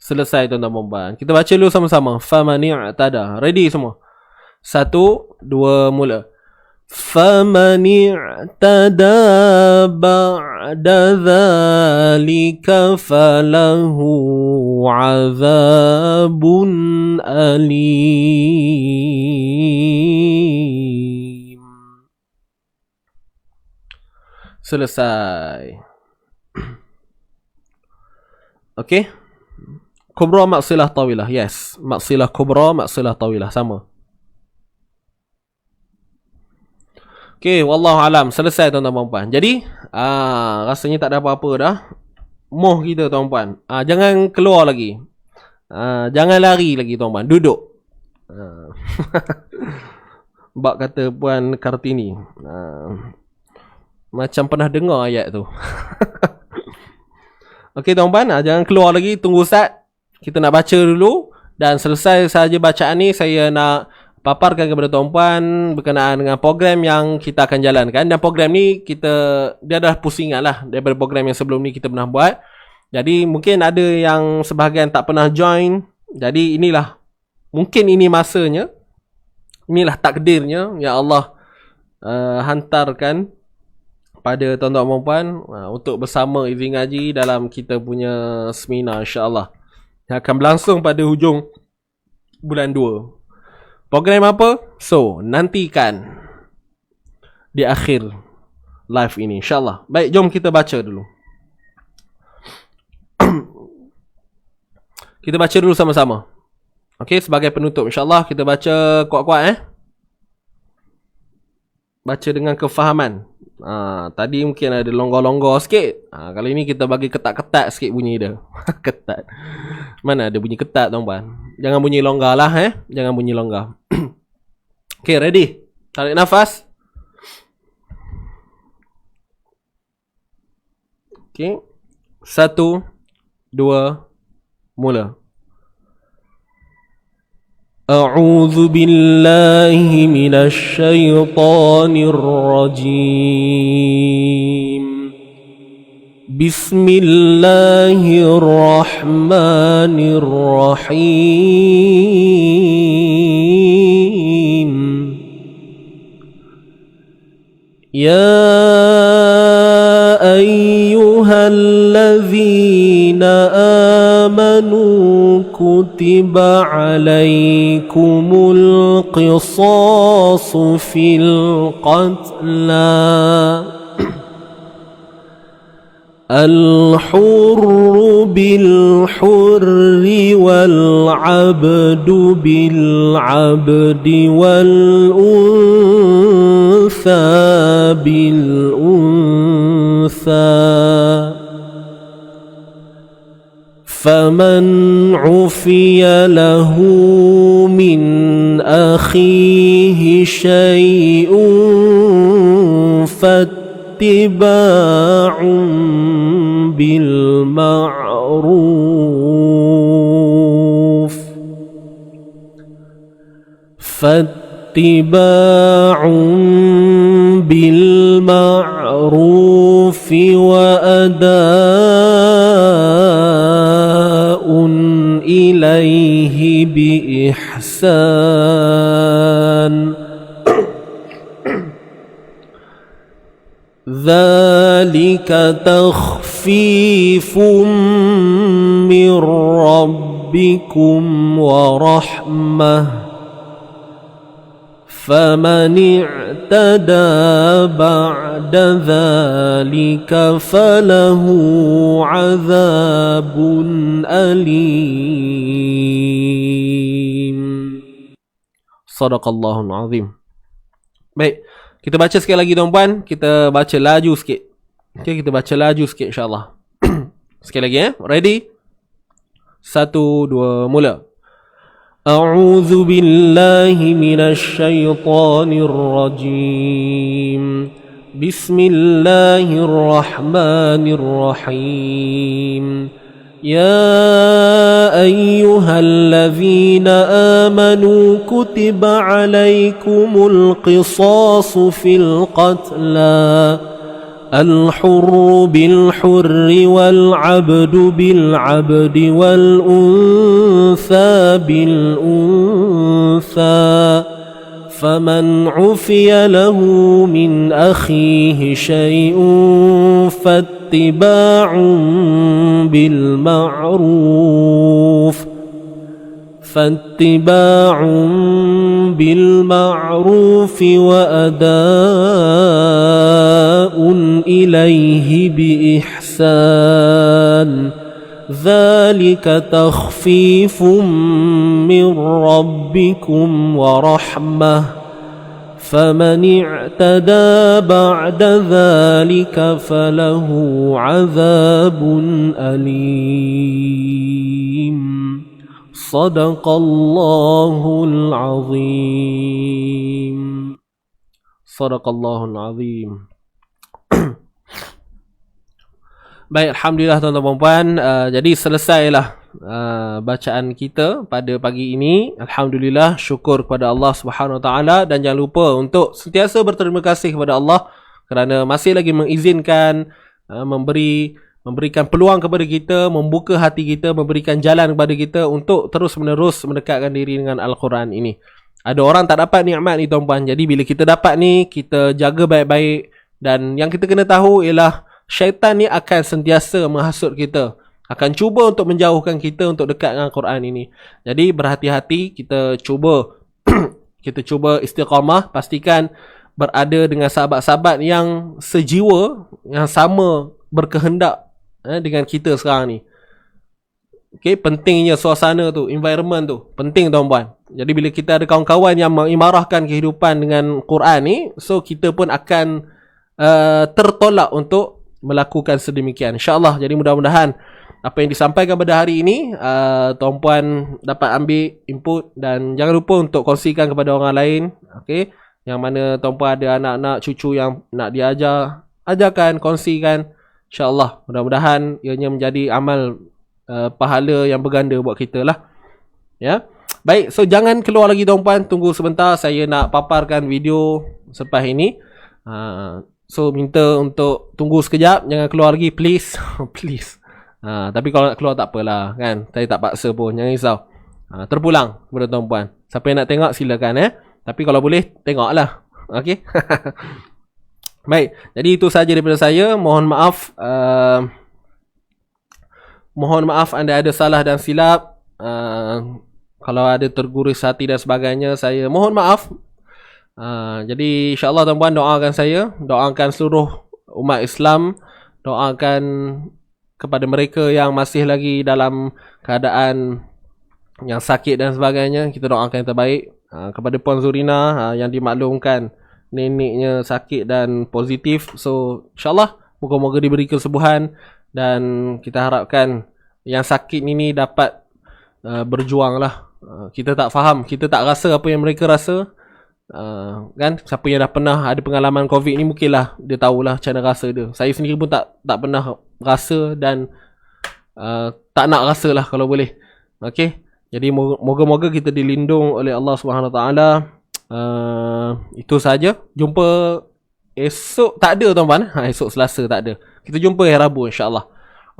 Selesai tuan-tuan dan puan. Kita baca dulu sama-sama. فَمَنِ اعْتَدَى. Ready semua? 1, 2, mula. فَمَنِ اعْتَدَى بَعْدَ ذَلِكَ فَلَهُ عَذَابٌ أَلِيمٌ. Selesai. Okey. Kubra maksilah tawilah. Yes. Maksilah kubra, maksilah tawilah. Sama. Okay, wallahu alam. Selesai tuan-tuan dan puan. Jadi, rasanya tak ada apa-apa dah. Moh kita tuan-puan. Jangan keluar lagi. Jangan lari lagi tuan-puan. Duduk. Bak kata Puan Kartini. Macam pernah dengar ayat tu. Okay tuan-puan, jangan keluar lagi. Tunggu Ustaz. Kita nak baca dulu. Dan selesai saja bacaan ni, saya nak paparkan kepada tuan-puan berkenaan dengan program yang kita akan jalankan. Dan program ni dia dah pusingan lah daripada program yang sebelum ni kita pernah buat. Jadi mungkin ada yang sebahagian tak pernah join. Jadi inilah, mungkin ini masanya, inilah takdirnya. Ya Allah hantarkan pada tuan-tuan dan puan untuk bersama Izzy Ngaji dalam kita punya seminar insya-Allah yang akan berlangsung pada hujung bulan 2. Program apa? So, nantikan di akhir live ini insya-Allah. Baik, jom kita baca dulu. Kita baca dulu sama-sama. Okey, sebagai penutup insya-Allah kita baca kuat-kuat Baca dengan kefahaman. Tadi mungkin ada longgar-longgar sikit. Kali ni kita bagi ketat-ketat sikit bunyi dia. Ketat. Mana ada bunyi ketat tuan-puan? Jangan bunyi longgar lah Jangan bunyi longgar. Okay, ready? Tarik nafas. Okay. 1, 2, mula. أعوذ بالله من الشيطان الرجيم بسم الله الرحمن الرحيم يا أيها الذين آمنوا كتب عليكم القصاص في القتلى الحر بالحر والعبد بالعبد والأنثى بالأنثى فمن عفي له من أخيه شيء فاتباع بالمعروف وأداء إليه بإحسان ذلك تخفيف من ربكم ورحمة فمن اعتدى بعد ذلك فله عذاب أليم. صدق الله العظيم. Baik, kita baca sekali lagi tuan-puan. Kita baca laju sikit. Okay, kita baca laju sikit insyaAllah. Sekali lagi Ready? 1, 2, mula. أعوذ بالله من الشيطان الرجيم بسم الله الرحمن الرحيم يا أيها الذين آمنوا كتب عليكم القصاص في القتلى الحر بالحر والعبد بالعبد والأنثى بالأنثى فمن عفي له من أخيه شيء فاتباع بالمعروف وأداء إليه بإحسان ذلك تخفيف من ربكم ورحمة فمن اعتدى بعد ذلك فله عذاب أليم. صدق الله العظيم. صدق الله العظيم. Baik, Alhamdulillah tuan-tuan dan puan. Jadi selesailah bacaan kita pada pagi ini. Alhamdulillah, syukur kepada Allah Subhanahu Wa Taala dan jangan lupa untuk sentiasa berterima kasih kepada Allah kerana masih lagi mengizinkan memberikan peluang kepada kita, membuka hati kita, memberikan jalan kepada kita untuk terus-menerus mendekatkan diri dengan Al-Quran ini. Ada orang tak dapat nikmat ni tuan-puan. Jadi bila kita dapat ni, kita jaga baik-baik, Dan yang kita kena tahu ialah syaitan ni akan sentiasa menghasut kita, akan cuba untuk menjauhkan kita untuk dekat dengan Quran ini. Jadi berhati-hati, kita cuba kita cuba istiqamah, pastikan berada dengan sahabat-sahabat yang sejiwa, yang sama berkehendak dengan kita sekarang ni. Okay, pentingnya suasana tu, environment tu, penting tuan-puan. Jadi bila kita ada kawan-kawan yang mengimarahkan kehidupan dengan Quran ni, so kita pun akan tertolak untuk melakukan sedemikian, insyaAllah. Jadi mudah-mudahan apa yang disampaikan pada hari ini, tuan-puan dapat ambil input, dan jangan lupa untuk kongsikan kepada orang lain. Okay, yang mana tuan-puan ada anak-anak, cucu yang nak diajar, ajarkan, kongsikan. InsyaAllah, mudah-mudahan ianya menjadi amal pahala yang berganda buat kita lah. Ya. Baik, so jangan keluar lagi tuan-puan, tunggu sebentar, saya nak paparkan video selepas ini. So minta untuk tunggu sekejap, jangan keluar lagi please. Please. Tapi kalau nak keluar tak apalah kan, saya tak paksa pun, jangan risau. Terpulang kepada tuan-puan. Siapa yang nak tengok silakan tapi kalau boleh tengoklah. Okey. Baik, jadi itu saja daripada saya. Mohon maaf anda ada salah dan silap. Kalau ada terguris hati dan sebagainya, saya mohon maaf. Jadi insyaAllah tuan-puan doakan saya, doakan seluruh umat Islam, doakan kepada mereka yang masih lagi dalam keadaan yang sakit dan sebagainya. Kita doakan yang terbaik. Kepada Puan Zurina yang dimaklumkan neneknya sakit dan positif, so insyaAllah moga-moga diberi kesembuhan. Dan kita harapkan yang sakit ini dapat berjuang lah. Kita tak faham, kita tak rasa apa yang mereka rasa. Kan, siapa yang dah pernah ada pengalaman COVID ni mungkinlah dia tahulah macam mana rasa dia. Saya sendiri pun tak pernah rasa, dan tak nak rasa lah kalau boleh. Okay, jadi moga-moga kita dilindung oleh Allah SWT. Itu saja. Jumpa esok, tak ada tuan-tuan. Esok Selasa tak ada. Kita jumpa hari Rabu insyaAllah.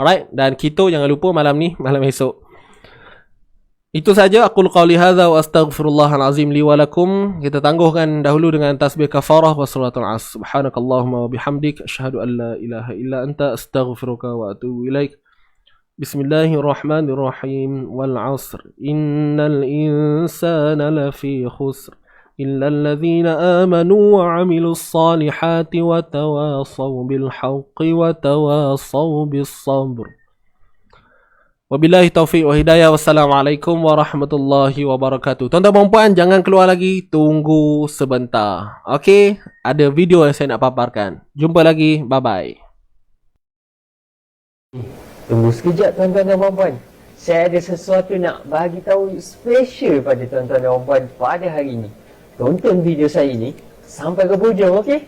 Alright, dan kita jangan lupa malam ni, malam esok. Itu saja. Aqul qawli hadza wa astaghfirullahal azim li wa lakum. Kita tangguhkan dahulu dengan tasbih kafarah wa salatul as. Subhanakallahumma wa bihamdik, asyhadu an la ilaha illa anta, astaghfiruka wa atubu ilaik. Bismillahirrahmanirrahim. Wal 'asr. Innal insana lafi khusr. إلا الذين آمنوا وعملوا الصالحات وتواصوا بالحق وتواصوا بالصبر. Wabillahi taufiq wa hidayah. Wassalamualaikum warahmatullahi wabarakatuh. Tuan-tuan dan puan, jangan keluar lagi, tunggu sebentar. Okey, ada video yang saya nak paparkan. Jumpa lagi, bye-bye. Tunggu sekejap tuan-tuan dan puan. Saya ada sesuatu nak bagi tahu special pada tuan-tuan dan puan pada hari ini. Tonton video saya ini sampai ke hujung, okey?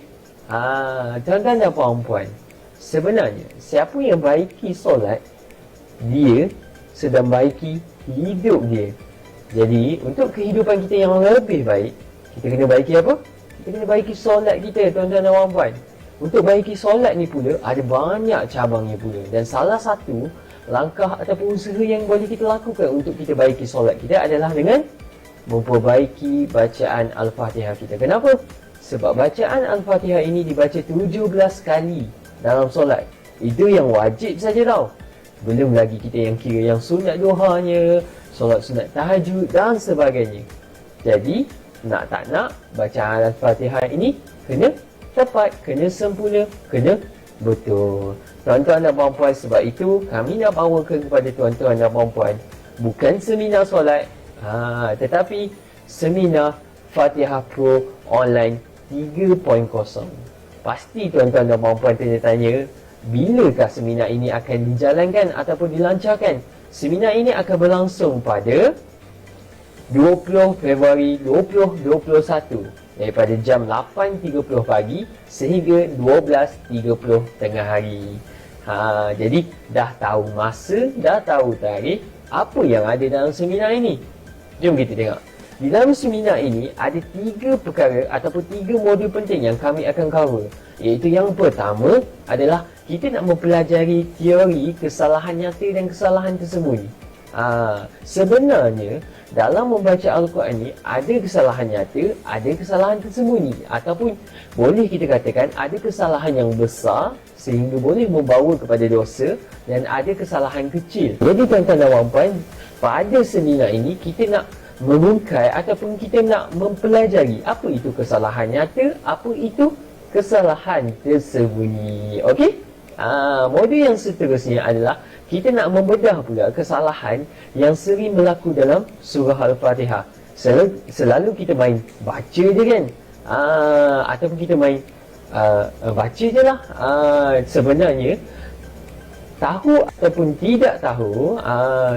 Tuan-tuan dan puan-puan, sebenarnya siapa yang baiki solat, dia sedang baiki hidup dia. Jadi untuk kehidupan kita yang lebih baik, kita kena baiki apa? Kita kena baiki solat kita, tuan-tuan dan puan-puan. Untuk baiki solat ni pula ada banyak cabangnya pula, dan salah satu langkah ataupun usaha yang boleh kita lakukan untuk kita baiki solat kita adalah dengan memperbaiki bacaan Al-Fatihah kita. Kenapa? Sebab bacaan Al-Fatihah ini dibaca 17 kali dalam solat. Itu yang wajib saja tau. Belum lagi kita yang kira yang sunat duhanya, solat sunat tahajud dan sebagainya. Jadi, nak tak nak, bacaan Al-Fatihah ini kena tepat, kena sempurna, kena betul. Tuan-tuan dan puan-puan, sebab itu kami nak bawakan kepada tuan-tuan dan puan-puan bukan seminar solat, tetapi seminar Fatihah Pro Online 3.0. Pasti tuan-tuan dan puan-puan tanya-tanya, bilakah seminar ini akan dijalankan ataupun dilancarkan? Seminar ini akan berlangsung pada 20 Februari 2021 daripada jam 8.30 pagi sehingga 12.30 tengah hari. Jadi dah tahu masa, dah tahu tarikh, apa yang ada dalam seminar ini? Jom kita tengok. Di dalam seminar ini ada 3 perkara ataupun 3 modul penting yang kami akan cover. Iaitu yang pertama adalah kita nak mempelajari teori kesalahan nyata dan kesalahan tersembunyi. Sebenarnya dalam membaca Al-Quran ni ada kesalahan nyata, ada kesalahan tersembunyi, ataupun boleh kita katakan ada kesalahan yang besar sehingga boleh membawa kepada dosa, dan ada kesalahan kecil. Jadi tuan-tuan dan puan-puan, pada seminar ini kita nak mengungkai ataupun kita nak mempelajari apa itu kesalahan nyata, apa itu kesalahan tersembunyi. Okey? Modul yang seterusnya adalah kita nak membedah pula kesalahan yang sering berlaku dalam surah Al-Fatihah. Selalu kita main baca je kan, ataupun kita main baca je lah. Sebenarnya tahu ataupun tidak tahu,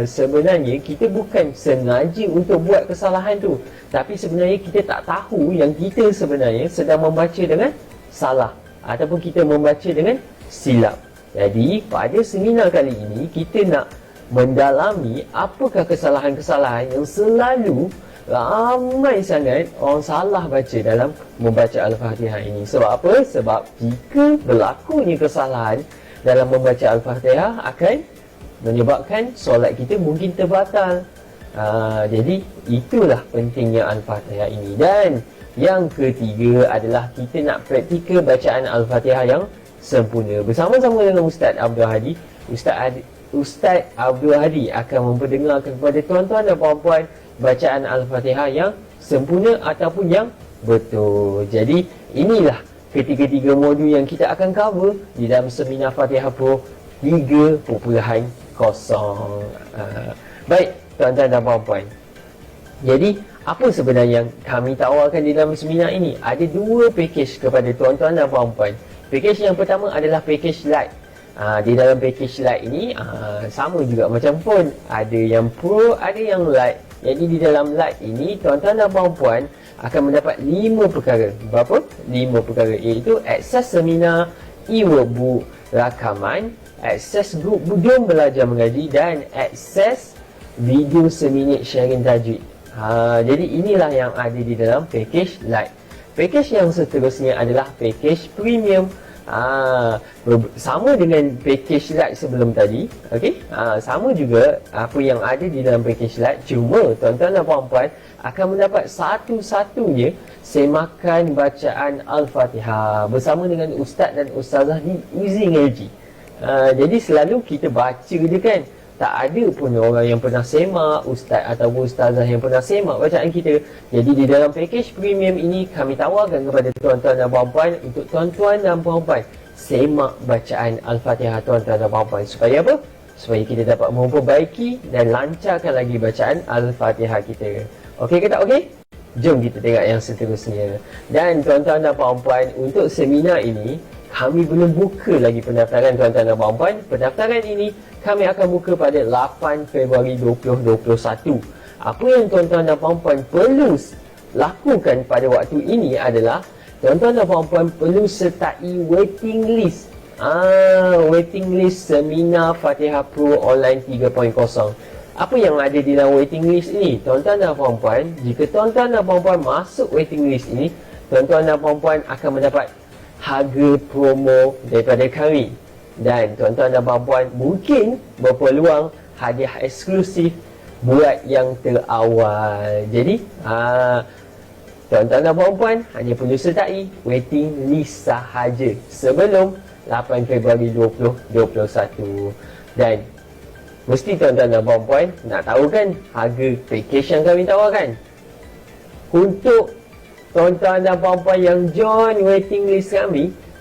sebenarnya kita bukan sengaja untuk buat kesalahan tu, tapi sebenarnya kita tak tahu yang kita sebenarnya sedang membaca dengan salah, ataupun kita membaca dengan silap. Jadi pada seminar kali ini kita nak mendalami apakah kesalahan-kesalahan yang selalu ramai sangat orang salah baca dalam membaca Al-Fatihah ini. Sebab apa? Sebab jika berlakunya kesalahan dalam membaca Al-Fatihah akan menyebabkan solat kita mungkin terbatal. Jadi itulah pentingnya Al-Fatihah ini. Dan yang ketiga adalah kita nak praktikal bacaan Al-Fatihah yang sempurna. Bersama-sama dengan Ustaz Abdul Hadi, Ustaz Abdul Hadi akan memperdengarkan kepada tuan-tuan dan puan-puan bacaan Al-Fatihah yang sempurna ataupun yang betul. Jadi inilah ketiga-tiga modul yang kita akan cover di dalam seminar Fatihah Pro 3.0. Baik tuan-tuan dan puan-puan, jadi apa sebenarnya yang kami tawarkan di dalam seminar ini? Ada dua package kepada tuan-tuan dan puan-puan. Package yang pertama adalah package light. Di dalam package light ini sama juga macam phone, ada yang pro, ada yang light. Jadi di dalam light ini tuan-tuan dan puan-puan akan mendapat 5 perkara. Berapa? 5 perkara, iaitu akses seminar, e-workbook, rakaman, akses grup Budum Belajar Mengaji, dan akses video seminit sharing tajwid. Jadi inilah yang ada di dalam package light. Package yang seterusnya adalah package premium. Sama dengan package light sebelum tadi. Okey, sama juga apa yang ada di dalam package light, cuma tuan-tuan dan puan-puan akan mendapat satu-satunya semakan bacaan Al-Fatihah bersama dengan ustaz dan ustazah di Easy Ngaji. Jadi selalu kita baca je kan, tak ada pun orang yang pernah semak, ustaz ataupun ustazah yang pernah semak bacaan kita. Jadi di dalam package premium ini kami tawarkan kepada tuan-tuan dan puan-puan untuk tuan-tuan dan puan-puan semak bacaan Al-Fatihah tuan-tuan dan puan-puan. Supaya apa? Supaya kita dapat memperbaiki dan lancarkan lagi bacaan Al-Fatihah kita. Okey ke tak okey? Jom kita tengok yang seterusnya. Dan tuan-tuan dan puan-puan, untuk seminar ini kami belum buka lagi pendaftaran tuan-tuan dan puan-puan. Pendaftaran ini kami akan buka pada 8 Februari 2021. Apa yang tuan-tuan dan puan-puan perlu lakukan pada waktu ini adalah tuan-tuan dan puan-puan perlu sertai waiting list. Waiting list seminar Fatihah Pro Online 3.0. Apa yang ada di dalam waiting list ini? Tuan-tuan dan puan-puan, jika tuan-tuan dan puan-puan masuk waiting list ini, tuan-tuan dan puan-puan akan mendapat harga promo daripada kami. Dan tuan-tuan dan puan-puan mungkin berpeluang hadiah eksklusif buat yang terawal. Jadi tuan-tuan dan puan-puan hanya perlu sertai waiting list sahaja sebelum 8 Februari 2021. Dan mesti tuan-tuan dan puan-puan nak tahu kan harga package yang kami tawarkan. Untuk tuan-tuan dan puan-puan yang join waiting list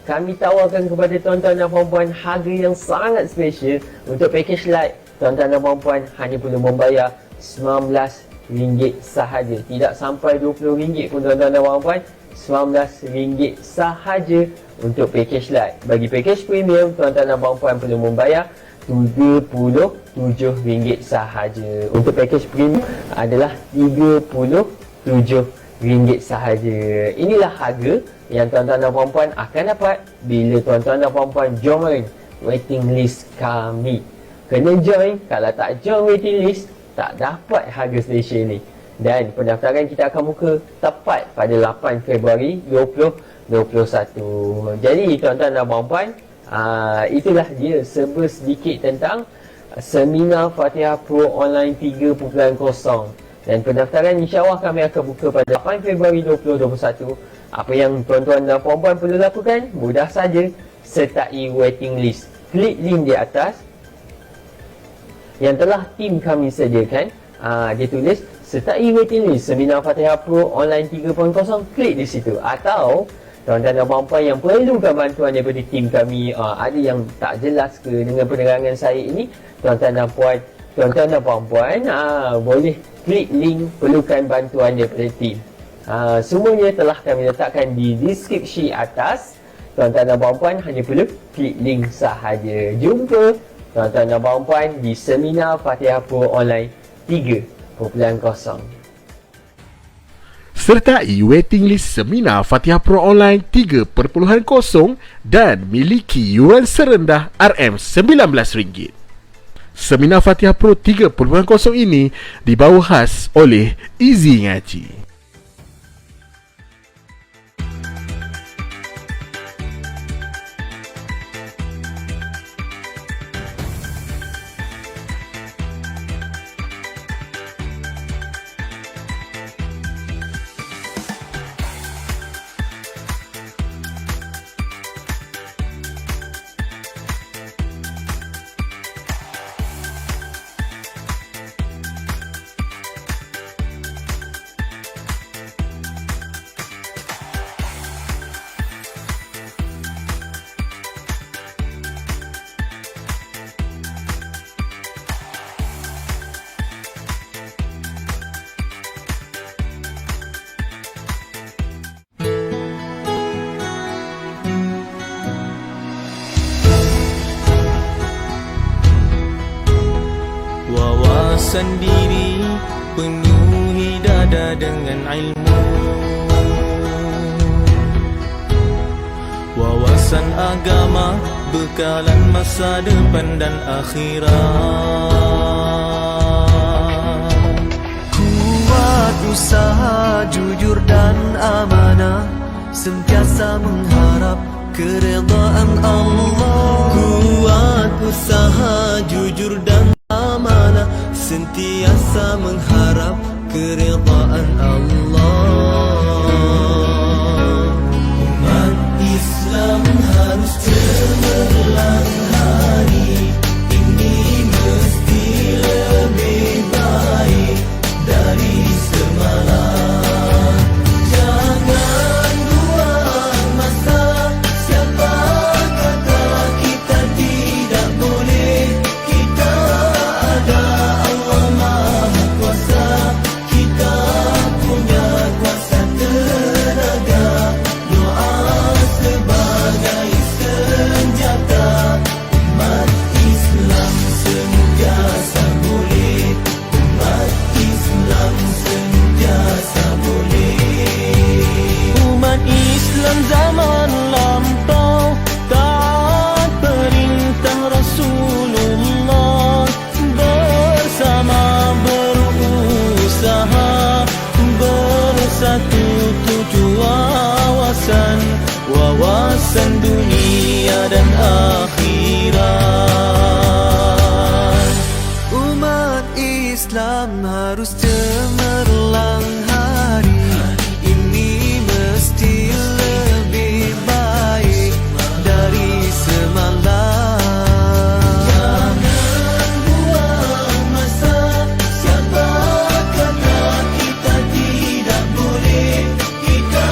kami tawarkan kepada tuan-tuan dan puan-puan harga yang sangat special. Untuk package light, tuan-tuan dan puan-puan hanya perlu membayar RM19 sahaja. Tidak sampai RM20 pun tuan-tuan dan puan-puan. RM19 sahaja untuk package light. Bagi package premium, tuan-tuan dan puan-puan perlu membayar RM37 sahaja. Untuk package premium adalah RM37 sahaja. Inilah harga yang tuan-tuan dan puan-puan akan dapat bila tuan-tuan dan puan-puan join waiting list kami. Kena join, kalau tak join waiting list tak dapat harga special ni. Dan pendaftaran kita akan buka tepat pada 8 Februari 2021. Jadi tuan-tuan dan puan-puan, itulah dia serba sedikit tentang Seminar Fatihah Pro Online 3.0. Dan pendaftaran insyaAllah kami akan buka pada 8 Februari 2021. Apa yang tuan-tuan dan puan-puan perlu lakukan? Mudah saja, sertai waiting list. Klik link di atas yang telah tim kami sediakan. Dia tulis sertai waiting list Seminar Fatihah Pro Online 3.0. Klik di situ. Atau tuan-tuan dan puan-puan yang perlukan bantuan daripada tim kami, ada yang tak jelas ke dengan penerangan saya ini, tuan-tuan dan puan-puan boleh klik link perlukan bantuan daripada tim. Semuanya telah kami letakkan di deskripsi atas. Tuan-tuan dan puan-puan hanya perlu klik link sahaja. Jumpa tuan-tuan dan puan-puan di Seminar Fatihah Pro Online 3.0. Sertai waiting list Seminar Fatihah Pro Online 3.0 dan miliki yuran serendah RM19. Seminar Fatihah Pro 3.0 ini dibawa khas oleh Easy Ngaji. Sendiri penuhi dada dengan ilmu, wawasan agama bekalan masa depan dan akhirat. Kuat usaha jujur dan amanah, sentiasa mengharap keredaan Allah. Kuat usaha jujur dan amanah, sentiasa mengharap keredaan Allah. Umat Islam harus cemerlang hari ini, mesti lebih baik dari semalam. Jangan buang masa, siapa kata kita tidak boleh. Kita ada Allah Maha Kuasa, kita punya kuasa tenaga. Doa sebagai senjata, umat Islam sentiasa boleh. Umat Islam sentiasa boleh. Umat Islam zaman lampau taat perintah Rasulullah, bersama berusaha bersatu tujuh wawasan dunia dan akhirat. Umat Islam harus cemerlang hari ini, mesti lebih baik dari semalam. Jangan buang masa, siapa kata kita tidak boleh. Kita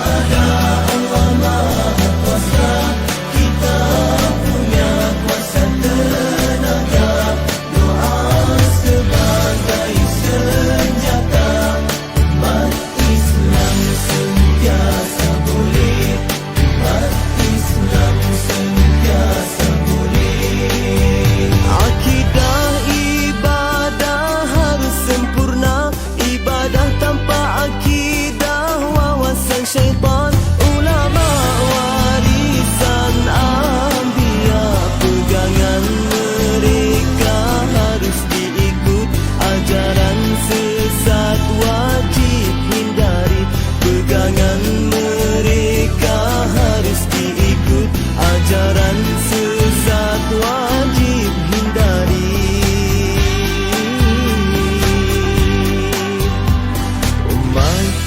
ada Allah Maha Kuasa, kita punya kuasa tenaga. Doa sebagai senjata,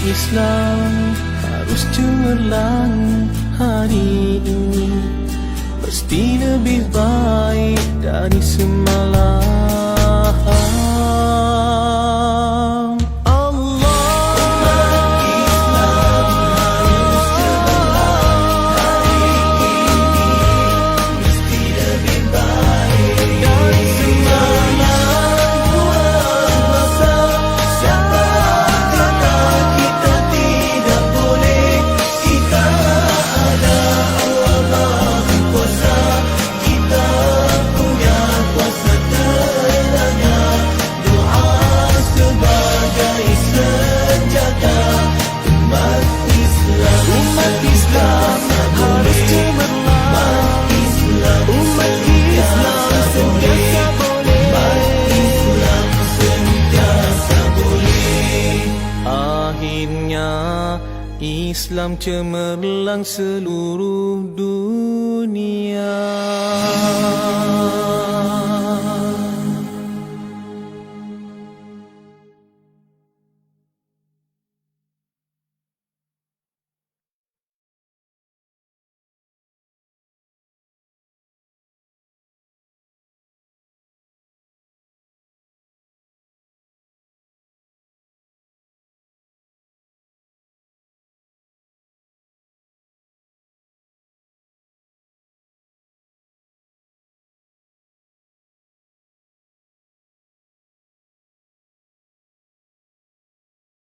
Islam harus cemerlang hari ini, mesti lebih baik dari semalam. Islam cemerlang seluruh dunia.